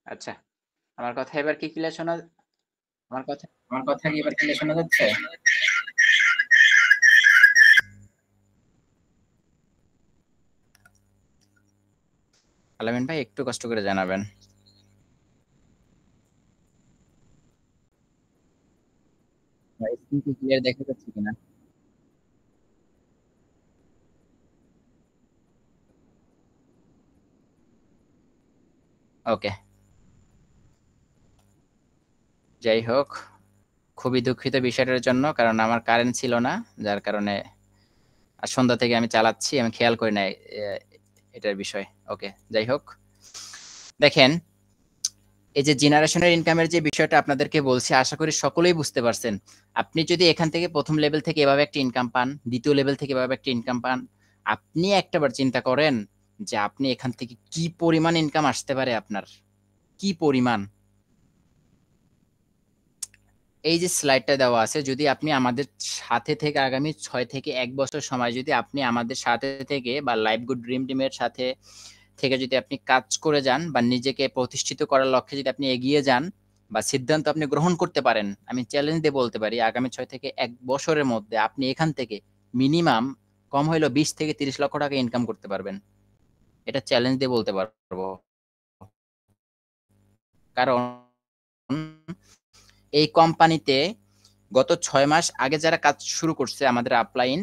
আচ্ছা, আমার কথা এবার কি ক্লিয়ার শোনা? আমার কথা কি এবার ক্লিয়ার শোনা যাচ্ছে? আলামিন ভাই একটু কষ্ট করে জানাবেন। স্ক্রিন কি ক্লিয়ার দেখা যাচ্ছে কিনা? ওকে, যাই হোক, খুবই দুঃখিত বিষয়টার জন্য, কারণ আমার কারেন্ট ছিল না, যার কারণে আর সন্ধ্যা থেকে আমি চালাচ্ছি, আমি খেয়াল করি নাই এটার বিষয়। ওকে, যাই হোক, দেখেন, এই যে জেনারেশনের ইনকামের যে বিষয়টা আপনাদেরকে বলছি, আশা করি সকলেই বুঝতে পারছেন। আপনি যদি এখান থেকে প্রথম লেভেল থেকে এভাবে একটা ইনকাম পান, দ্বিতীয় লেভেল থেকে এভাবে একটা ইনকাম পান, আপনি একটাবার চিন্তা করেন যে আপনি এখান থেকে কি পরিমাণ ইনকাম আসতে পারে আপনার, কি পরিমাণ। এই যে স্লাইডটা দেওয়া আছে, যদি আপনি আমাদের সাথে থেকে আগামী 6 থেকে 1 বছর সময় যদি আপনি আমাদের সাথে থেকে বা লাইফ গুড ড্রিম টিমের সাথে থেকে যদি আপনি কাজ করে যান বা নিজেকে প্রতিষ্ঠিত করার লক্ষ্যে যদি আপনি এগিয়ে যান বা সিদ্ধান্ত আপনি গ্রহণ করতে পারেন, আমি চ্যালেঞ্জ দিয়ে বলতে পারি আগামী 6 থেকে 1 বছরের মধ্যে আপনি এখান থেকে মিনিমাম কম হইলেও 20 থেকে 30 লক্ষ টাকা ইনকাম করতে পারবেন। এটা চ্যালেঞ্জ দিয়ে বলতে পারবো, কারণ এই কোম্পানিতে গত 6 মাস আগে যারা কাজ শুরু করছে আমাদের আপলাইন,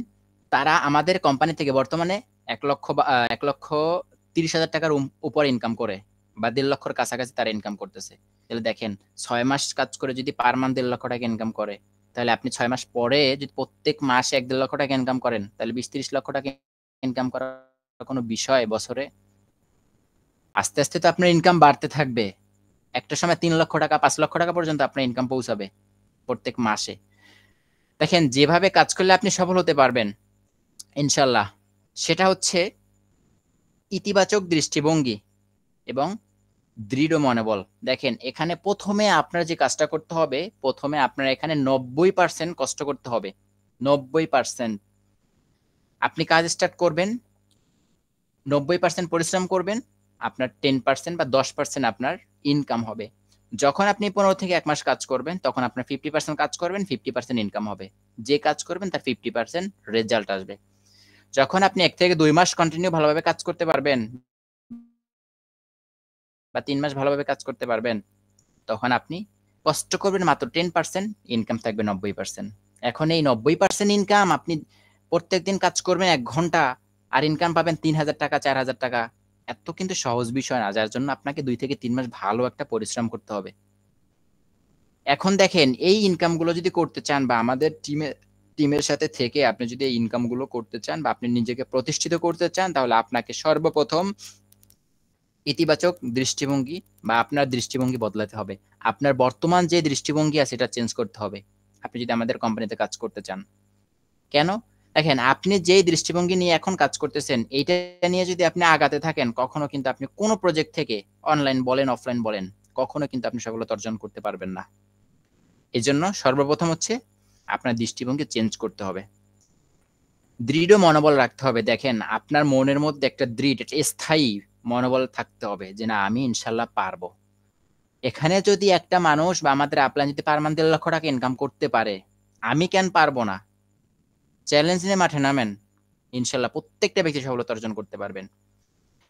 তারা আমাদের কোম্পানি থেকে বর্তমানে 1,30,000 টাকার উপর ইনকাম করে, বা 1.5 লক্ষর কাছাকাছি তারা ইনকাম করতেছে। তাহলে দেখেন, 6 মাস কাজ করে যদি পার মান্থ 1.5 লক্ষ টাকা ইনকাম করে, তাহলে আপনি 6 মাস পরে যদি প্রত্যেক মাসে 1.5 লক্ষ টাকা ইনকাম করেন, তাহলে 20-30 লক্ষ টাকা ইনকাম করা কোনো বিষয় বছরে? আস্তে আস্তে তো আপনার ইনকাম বাড়তে থাকবে, একটা সময় 3 লক্ষ টাকা 5 লক্ষ টাকা পর্যন্ত আপনার ইনকাম পৌঁছাবে প্রত্যেক মাসে। দেখেন, যেভাবে কাজ করলে আপনি সফল হতে পারবেন ইনশাল্লাহ, সেটা হচ্ছে ইতিবাচক দৃষ্টিভঙ্গি এবং দৃঢ় মনোবল। দেখেন, এখানে প্রথমে আপনার যে কাজটা করতে হবে, প্রথমে আপনার এখানে 90% কষ্ট করতে হবে। 90% আপনি কাজ স্টার্ট করবেন, 90% পরিশ্রম করবেন, আপনার 10% বা 10% আপনার ইনকাম হবে। যখন আপনি 15 থেকে 1 মাস কাজ করবেন, তখন আপনার 50% কাজ করবেন, 50% ইনকাম হবে। যে কাজ করবেন তার 50% রেজাল্ট আসবে। যখন আপনি 1 থেকে 2 মাস কন্টিনিউ ভালোভাবে কাজ করতে পারবেন বা 3 মাস ভালোভাবে কাজ করতে পারবেন, তখন আপনি কষ্ট করবেন মাত্র 10%, ইনকাম থাকবে 90%। এখন এই 90% ইনকাম আপনি প্রত্যেকদিন কাজ করবেন 1 ঘন্টা, আর ইনকাম পাবেন 3,000 টাকা 4,000 টাকা। এত কিন্তু সহজ বিষয় না, যার জন্য আপনাকে 2 থেকে 3 মাস ভালো একটা পরিশ্রম করতে হবে। এখন দেখেন, এই ইনকামগুলো যদি করতে চান বা আমাদের টিমের সাথে থেকে আপনি যদি এই ইনকামগুলো করতে চান বা আপনি নিজেকে প্রতিষ্ঠিত করতে চান, তাহলে আপনাকে সর্বপ্রথম ইতিবাচক দৃষ্টিভঙ্গি বা আপনার দৃষ্টিভঙ্গি বদলাতে হবে। আপনার বর্তমান যে দৃষ্টিভঙ্গি আছে এটা চেঞ্জ করতে হবে আপনি যদি আমাদের কোম্পানিতে কাজ করতে চান। কেন? দেখেন আপনি যেই দৃষ্টিভঙ্গি নিয়ে এখন কাজ করতেছেন এইটা নিয়ে যদি আপনি আগাতে থাকেন কখনো কিন্তু আপনি কোনো প্রজেক্ট থেকে অনলাইন বলেন অফলাইন বলেন কখনো কিন্তু আপনি সফলতা অর্জন করতে পারবেন না। এজন্য সর্বপ্রথম হচ্ছে আপনার দৃষ্টিভঙ্গি চেঞ্জ করতে হবে, দৃঢ় মনোবল রাখতে হবে। দেখেন আপনার মনের মধ্যে একটা দৃঢ় একটা স্থায়ী মনোবল থাকতে হবে যে না আমি ইনশাল্লাহ পারবো। এখানে যদি একটা মানুষ বা আমাদের আপলাইন যদি পার মান্থ 1.5 লক্ষ টাকা ইনকাম করতে পারে আমি কেন পারবো না? চ্যালেঞ্জ নিয়ে মাঠে নামেন, ইনশাল্লাহ প্রত্যেকটা ব্যক্তি সফলতা অর্জন করতে পারবেন।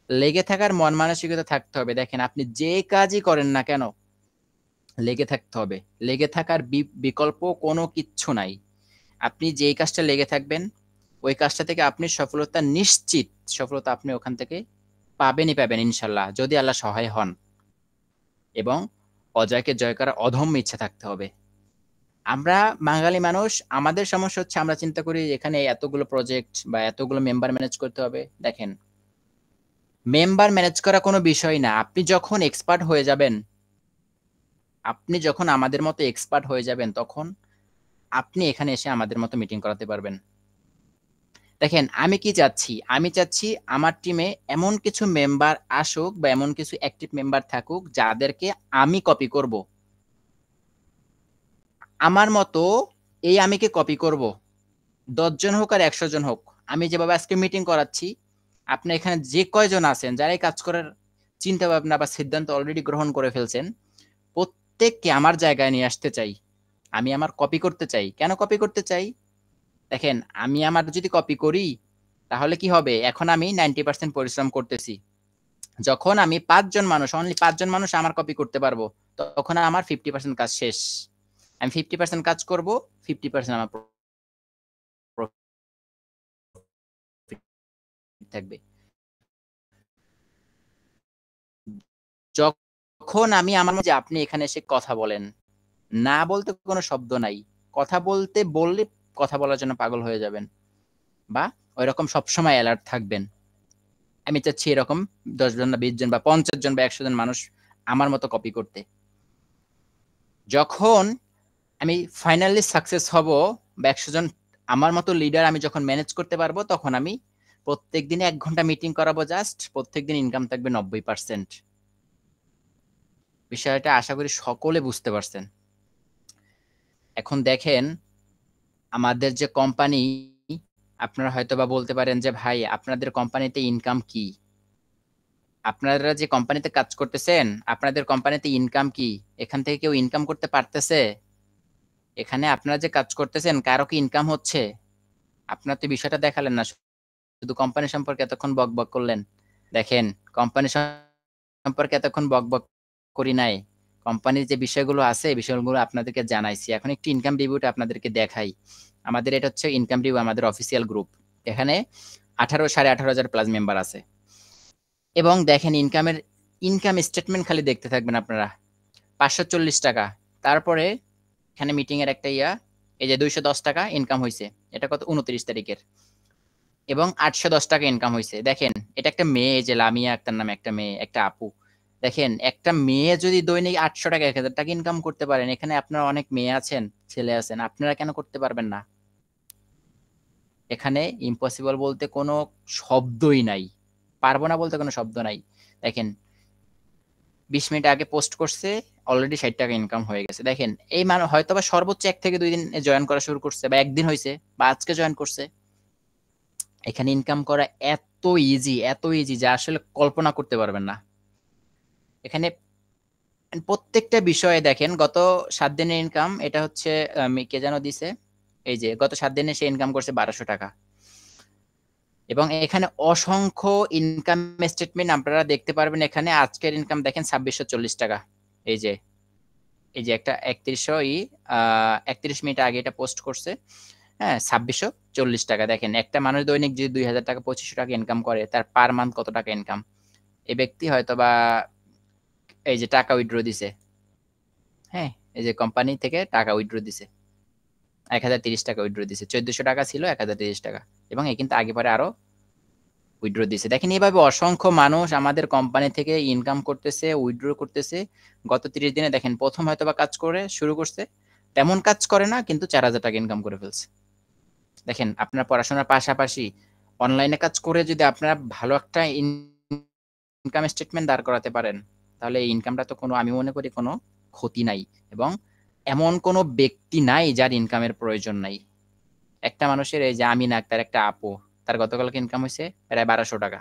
লেগে থাকার মন মানসিকতা থাকতে হবে। দেখেন আপনি যে কাজই করেন না কেন লেগে থাকতে হবে, লেগে থাকার বিকল্প কোনো কিচ্ছু নাই। আপনি যেই কাজটা লেগে থাকবেন ওই কাজটা থেকে আপনি সফলতা নিশ্চিত, সফলতা আপনি ওখান থেকে পাবেনই পাবেন ইনশাল্লাহ, যদি আল্লাহ সহায় হন। এবং অজয়কে জয় করার অদম্য ইচ্ছা থাকতে হবে। আমরা বাঙালি মানুষ, আমাদের সমস্যা হচ্ছে আমরা চিন্তা করি এখানে এতগুলো প্রজেক্ট বা এতগুলো মেম্বার ম্যানেজ করতে হবে। দেখেন মেম্বার ম্যানেজ করা কোনো বিষয় না, আপনি যখন এক্সপার্ট হয়ে যাবেন, আপনি যখন আমাদের মতো এক্সপার্ট হয়ে যাবেন তখন আপনি এখানে এসে আমাদের মতো মিটিং করাতে পারবেন। দেখেন আমি কি চাচ্ছি, আমি চাচ্ছি আমার টিমে এমন কিছু মেম্বার আসুক বা এমন কিছু অ্যাক্টিভ মেম্বার থাকুক যাদেরকে আমি কপি করব। আমার মতো এই আমিকে কপি করব, 10 জন হোক আর 100 জন হোক। আমি যেভাবে আজকে মিটিং করাচ্ছি আপনি এখানে যে কয়জন আছেন যারা এই কাজ করার চিন্তা ভাবনা বা সিদ্ধান্ত অলরেডি গ্রহণ করে ফেলছেন প্রত্যেককে আমার জায়গায় নিয়ে আসতে চাই। আমি আমার কপি করতে চাই। কেন কপি করতে চাই? দেখেন আমি আমার যদি কপি করি তাহলে কি হবে, এখন আমি 90% পরিশ্রম করতেছি, যখন আমি 5 জন মানুষ অনলি 5 জন মানুষ আমার কপি করতে পারবো তখন আমার 50% কাজ শেষ। আমি 50% কাজ করব, 50% আমার প্রফিট থাকবে। যখন আমি আমার মধ্যে আপনি এখানে এসে কথা বলেন, না বলতে কোনো শব্দ নাই, কথা বলতে বললে কথা বলার জন্য পাগল হয়ে যাবেন বা ওইরকম সবসময় অ্যালার্ট থাকবেন। আমি চাচ্ছি এরকম 10 জন না 20 জন বা 50 জন বা 100 জন মানুষ আমার মতো কপি করতে। যখন আমি ফাইনালি সাকসেস হব বা 100 জন আমার মতো লিডার আমি যখন ম্যানেজ করতে পারবো তখন আমি প্রত্যেক দিনে 1 ঘন্টা মিটিং করাবো, জাস্ট প্রত্যেকদিন ইনকাম থাকবে 90%। বিষয়টা আশা করি সকলে বুঝতে পারছেন। এখন দেখেন আমাদের যে কোম্পানি, আপনারা হয়তোবা বলতে পারেন যে ভাই আপনাদের কোম্পানিতে ইনকাম কি? আপনারা যে কোম্পানিতে কাজ করতেছেন আপনাদের কোম্পানিতে ইনকাম কি? এখান থেকে কেউ ইনকাম করতে পারতেছে? এখানে আপনারা যে কাজ করতেছেন কারো কি ইনকাম হচ্ছে? আপনার তো বিষয়টা দেখালেন না, শুধু কোম্পানি সম্পর্কে এতক্ষণ বকবক করলেন। দেখেন কোম্পানি সম্পর্কে এতক্ষণ বকবক করি নাই, কোম্পানির যে বিষয়গুলো আছে এই বিষয়গুলো আপনাদেরকে জানাইছি। এখন একটু ইনকাম রিভিউটা আপনাদেরকে দেখাই। আমাদের এটা হচ্ছে ইনকাম রিভিউ, আমাদের অফিসিয়াল গ্রুপ। এখানে 18,500 প্লাস মেম্বার আছে। এবং দেখেন ইনকাম স্টেটমেন্ট খালি দেখতে থাকবেন আপনারা। 540 টাকা, তারপরে এখানে মিটিং এর একটা এই যে 210 টাকা ইনকাম হয়েছে, এটা কত 29 তারিখের। এবং 810 টাকা ইনকাম হয়েছে। দেখেন এটা একটা মেয়ে, এই যে লামিয়া আক্তার নামে একটা মেয়ে, একটা আপু। দেখেন একটা মেয়ে যদি দৈনিক 800 টাকা 1000 টাকা ইনকাম করতে পারেন, এখানে আপনারা অনেক মেয়ে আছেন, ছেলে আছেন, আপনারা কেন করতে পারবেন না? এখানে ইম্পসিবল বলতে কোনো শব্দই নাই, পারবো না বলতে কোনো শব্দ নাই। দেখেন 20 মিনিট আগে পোস্ট করছে, অলরেডি 60 টাকা ইনকাম হয়ে গেছে। দেখেন এই মানুষ হয়তো বা সর্বোচ্চ 1 থেকে 2 দিন জয়েন করা শুরু করছে বা একদিন হয়েছে বা আজকে জয়েন করছে। এখানে ইনকাম করা এত ইজি যা আসলে কল্পনা করতে পারবেন না। এখানে প্রত্যেকটা বিষয়ে দেখেন গত 7 দিনের ইনকাম, এটা হচ্ছে কে যেন দিছে, এই যে গত 7 দিনে সে ইনকাম করছে 1200 টাকা। এবং এখানে অসংখ্য ইনকাম স্টেটমেন্ট আপনারা দেখতে পারবেন। এখানে আজকের ইনকাম দেখেন 2640 টাকা। এই যে একটা 31 মিনিট আগে এটা পোস্ট করছে। হ্যাঁ 2640 টাকা। দেখেন একটা মানুষ দৈনিক যদি 2000 টাকা 2500 টাকা ইনকাম করে তার পার মান্থ কত টাকা ইনকাম? এই ব্যক্তি হয়তো বা এই যে টাকা উইথড্র দিছে, হ্যাঁ এই যে কোম্পানি থেকে টাকা উইথড্র দিছে 1030 টাকা উইথড্র দিছে, 1400 টাকা ছিল 1030 টাকা, এবং এই কিন্তু আগে পরে আরো উইথড্র দিছে। দেখেন এইভাবে অসংখ্য মানুষ আমাদের কোম্পানি থেকে ইনকাম করতেছে, উইথড্র করতেছে। গত 30 দিনে দেখেন প্রথম হয়তো বা কাজ করে শুরু করছে, তেমন কাজ করে না কিন্তু 4000 টাকা ইনকাম করে ফেলছে। দেখেন আপনার পড়াশোনার পাশাপাশি অনলাইনে কাজ করে যদি আপনারা ভালো একটা ইনকাম স্টেটমেন্ট দাঁড় করাতে পারেন, তাহলে এই ইনকামটা তো কোনো, আমি মনে করি কোনো ক্ষতি নাই। এবং এমন কোনো ব্যক্তি নাই যার ইনকামের প্রয়োজন নাই। একটা মানুষের, এই যে আমিন আক্তার একটা আপু, তার গতকালকে ইনকাম হয়েছে প্রায় 1200 টাকা।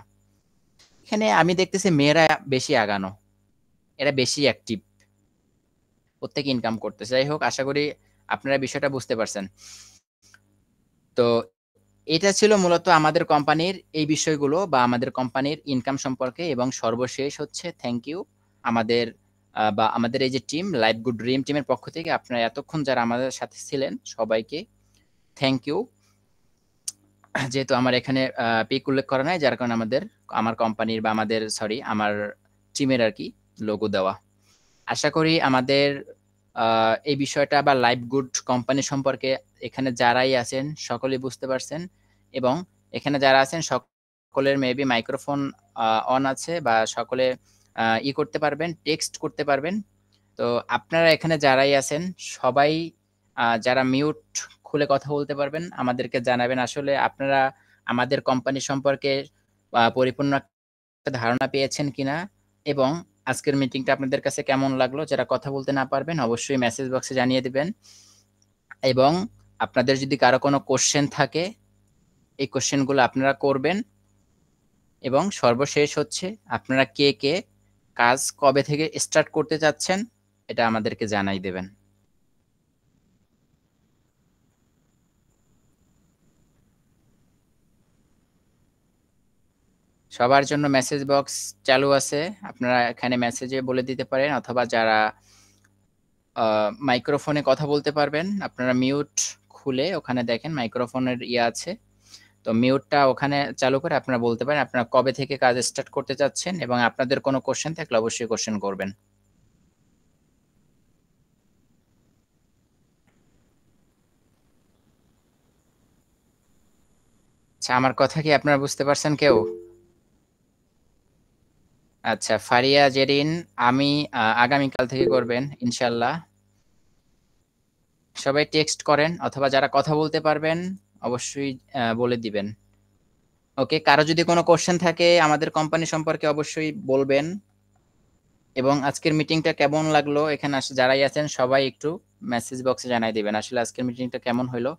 এখানে আমি দেখতেছি মেয়েরা বেশি আগানো, এরা বেশি অ্যাক্টিভ, প্রত্যেকে ইনকাম করতেছে। যাই হোক, আশা করি আপনারা বিষয়টা বুঝতে পারছেন। তো এটা ছিল মূলত আমাদের কোম্পানির এই বিষয়গুলো বা আমাদের কোম্পানির ইনকাম সম্পর্কে। এবং সর্বশেষ হচ্ছে থ্যাংক ইউ আমাদের বা আমাদের এই যে টিম লাইফ গুড ড্রিম টিমের পক্ষ থেকে আপনারা এতক্ষণ যারা আমাদের সাথে ছিলেন সবাইকে থ্যাংক ইউ। যেহেতু আমার এখানে পিক উল্লেখ করা নাই, যার কারণে আমার কোম্পানির বা আমাদের আমার টিমের আর কি লোগো দেওয়া। আশা করি আমাদের এই বিষয়টা বা লাইফ গুড কোম্পানি সম্পর্কে এখানে যারাই আছেন সকলেই বুঝতে পারছেন। এবং এখানে যারা আছেন সকলের মেবি মাইক্রোফোন অন আছে বা সকলে করতে পারবেন, টেক্সট করতে পারবেন। তো আপনারা এখানে যারাই আছেন সবাই যারা মিউট খুলে কথা বলতে পারবেন আমাদেরকে জানাবেন আসলে আপনারা আমাদের কোম্পানি সম্পর্কে পরিপূর্ণ একটা ধারণা পেয়েছেন কিনা, এবং আজকের মিটিংটা আপনাদের কাছে কেমন লাগলো। যারা কথা বলতে না পারবেন অবশ্যই মেসেজ বক্সে জানিয়ে দিবেন। এবং আপনাদের যদি কারো কোনো কোশ্চেন থাকে এই কোশ্চেনগুলো আপনারা করবেন। এবং সর্বশেষ হচ্ছে আপনারা কে কে কাজ কবে থেকে স্টার্ট করতে চাচ্ছেন এটা আমাদেরকে জানাই দেবেন। সবার জন্য মেসেজ বক্স চালু আছে, আপনারা এখানে মেসেজে বলে দিতে পারেন, অথবা যারা মাইক্রোফোনে কথা বলতে পারবেন আপনারা মিউট খুলে ওখানে দেখেন মাইক্রোফোনের আছে, তো মিউটটা ওখানে চালু করে আপনারা বলতে পারেন আপনারা কবে থেকে কাজ স্টার্ট করতে চাচ্ছেন, এবং আপনাদের কোনো কোশ্চেন থাকলে অবশ্যই কোশ্চেন করবেন। আচ্ছা, আমার কথা কি আপনারা বুঝতে পারছেন কেউ? আচ্ছা, ফারিয়া জেরিন, আমি আগামীকাল থেকে করবেন ইনশাল্লাহ। সবাই টেক্সট করেন, অথবা যারা কথা বলতে পারবেন অবশ্যই বলে দিবেন। ওকে, কারো যদি কোনো কোশ্চেন থাকে আমাদের কোম্পানি সম্পর্কে অবশ্যই বলবেন। এবং আজকের মিটিংটা কেমন লাগলো এখানে যারাই আছেন সবাই একটু মেসেজ বক্সে জানাই দিবেন আসলে আজকের মিটিংটা কেমন হলো।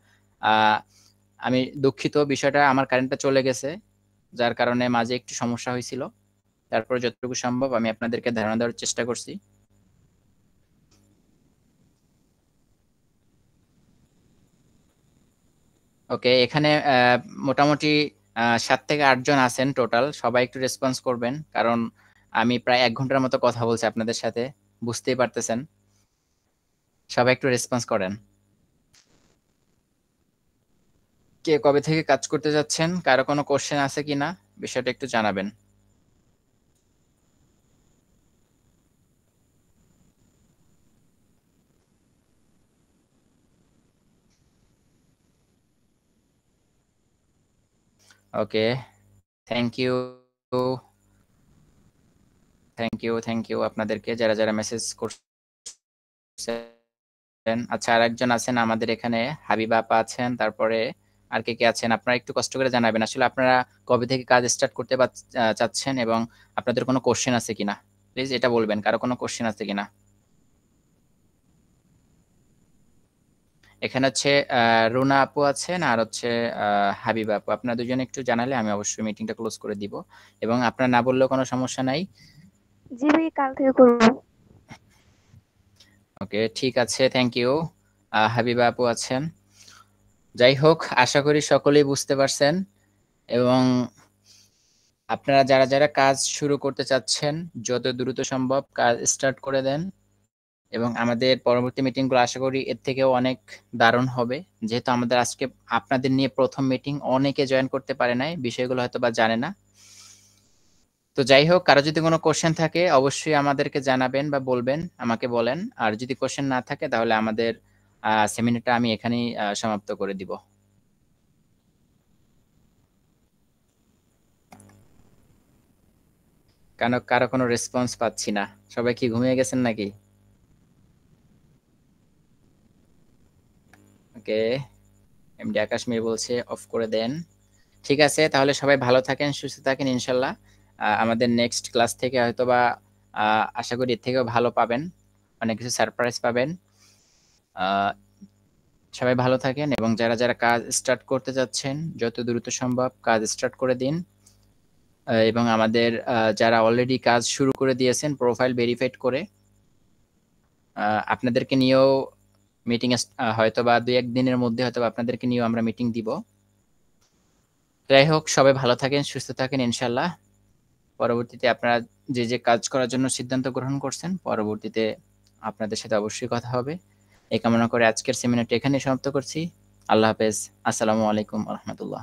আমি দুঃখিত, বিষয়টা আমার কারেন্টটা চলে গেছে যার কারণে মাঝে একটু সমস্যা হয়েছিল, তারপরে যতটুকু সম্ভব আমি আপনাদেরকে ধারণা দেওয়ার চেষ্টা করছি। ওকে, এখানে মোটামুটি 7 থেকে 8 জন আছেন টোটাল, সবাই একটু রেসপন্স করবেন কারণ আমি প্রায় 1 ঘন্টার মতো কথা বলছি আপনাদের সাথে, বুঝতেই পারতেছেন। সবাই একটু রেসপন্স করেন। কে কবে থেকে কাজ করতে যাচ্ছেন, কারো কোনো কোশ্চেন আছে কিনা বিষয়টা একটু জানাবেন। ওকে, থ্যাংক ইউ, থ্যাংক ইউ আপনাদেরকে যারা যারা মেসেজ করছেন। আচ্ছা, আর একজন আছেন আমাদের এখানে, হাবিবা আপা আছেন, তারপরে আর কে কে আছেন আপনারা একটু কষ্ট করে জানাবেন আসলে আপনারা কবে থেকে কাজ স্টার্ট করতে চাচ্ছেন, এবং আপনাদের কোনো কোশ্চেন আছে কিনা প্লিজ এটা বলবেন, কারো কোনো কোশ্চেন আছে কিনা। এখানে হচ্ছে রুনা আপু আছেন আর হচ্ছে হাবিবা আপু, আপনারা দুজনে একটু জানালে আমি অবশ্যই মিটিংটা ক্লোজ করে দিব, এবং আপনারা না বললেও কোনো সমস্যা নাই। জি ভাই, কাল থেকে করব। ওকে, ঠিক আছে, থ্যাংক ইউ। হাবিবা আপু আছেন। যাই হোক, আশা করি সকলেই বুঝতে পারছেন, এবং আপনারা যারা যারা কাজ শুরু করতে চাচ্ছেন যত দ্রুত সম্ভব কাজ স্টার্ট করে দেন। এবং আমাদের পরবর্তী মিটিংগুলো আশা করি এর থেকেও অনেক দারুণ হবে, যেহেতু আমাদের আজকে আপনাদের নিয়ে প্রথম মিটিং, অনেকে জয়েন করতে পারে নাই, বিষয়গুলো হয়তো বা জানে না। তো যাই হোক, কারো যদি কোনো কোশ্চেন থাকে অবশ্যই আমাদেরকে জানাবেন বা বলবেন, আমাকে বলেন। আর যদি কোশ্চেন না থাকে তাহলে আমাদের সেমিনারটা আমি এখানেই সমাপ্ত করে দিব। কেন কারো কোনো রেসপন্স পাচ্ছি না, সবাই কি ঘুমিয়ে গেছেন নাকি? ওকে, এমডি আকাশ মির বলছে অফ করে দেন। ঠিক আছে, তাহলে সবাই ভালো থাকেন, সুস্থ থাকেন ইনশাল্লাহ। আমাদের নেক্সট ক্লাস থেকে হয়তোবা আশা করি এর থেকেও ভালো পাবেন, অনেক কিছু সারপ্রাইজ পাবেন। সবাই ভালো থাকেন এবং যারা যারা কাজ স্টার্ট করতে যাচ্ছেন যত দ্রুত সম্ভব কাজ স্টার্ট করে দিন। এবং আমাদের যারা অলরেডি কাজ শুরু করে দিয়েছেন প্রোফাইল ভেরিফাইড করে, আপনাদেরকে নিয়েও মিটিং হয়তো বা 2-1 দিনের মধ্যে হয়তো আপনাদেরকে নিয়েও আমরা মিটিং দিব। যাই হোক, সবাই ভালো থাকেন, সুস্থ থাকেন ইনশাল্লাহ। পরবর্তীতে আপনারা যে যে কাজ করার জন্য সিদ্ধান্ত গ্রহণ করছেন পরবর্তীতে আপনাদের সাথে অবশ্যই কথা হবে। এই কামনা করে আজকের সেমিনারটি এখানে সমাপ্ত করছি। আল্লাহ হাফেজ। আসসালামু আলাইকুম রহমতুল্লাহ।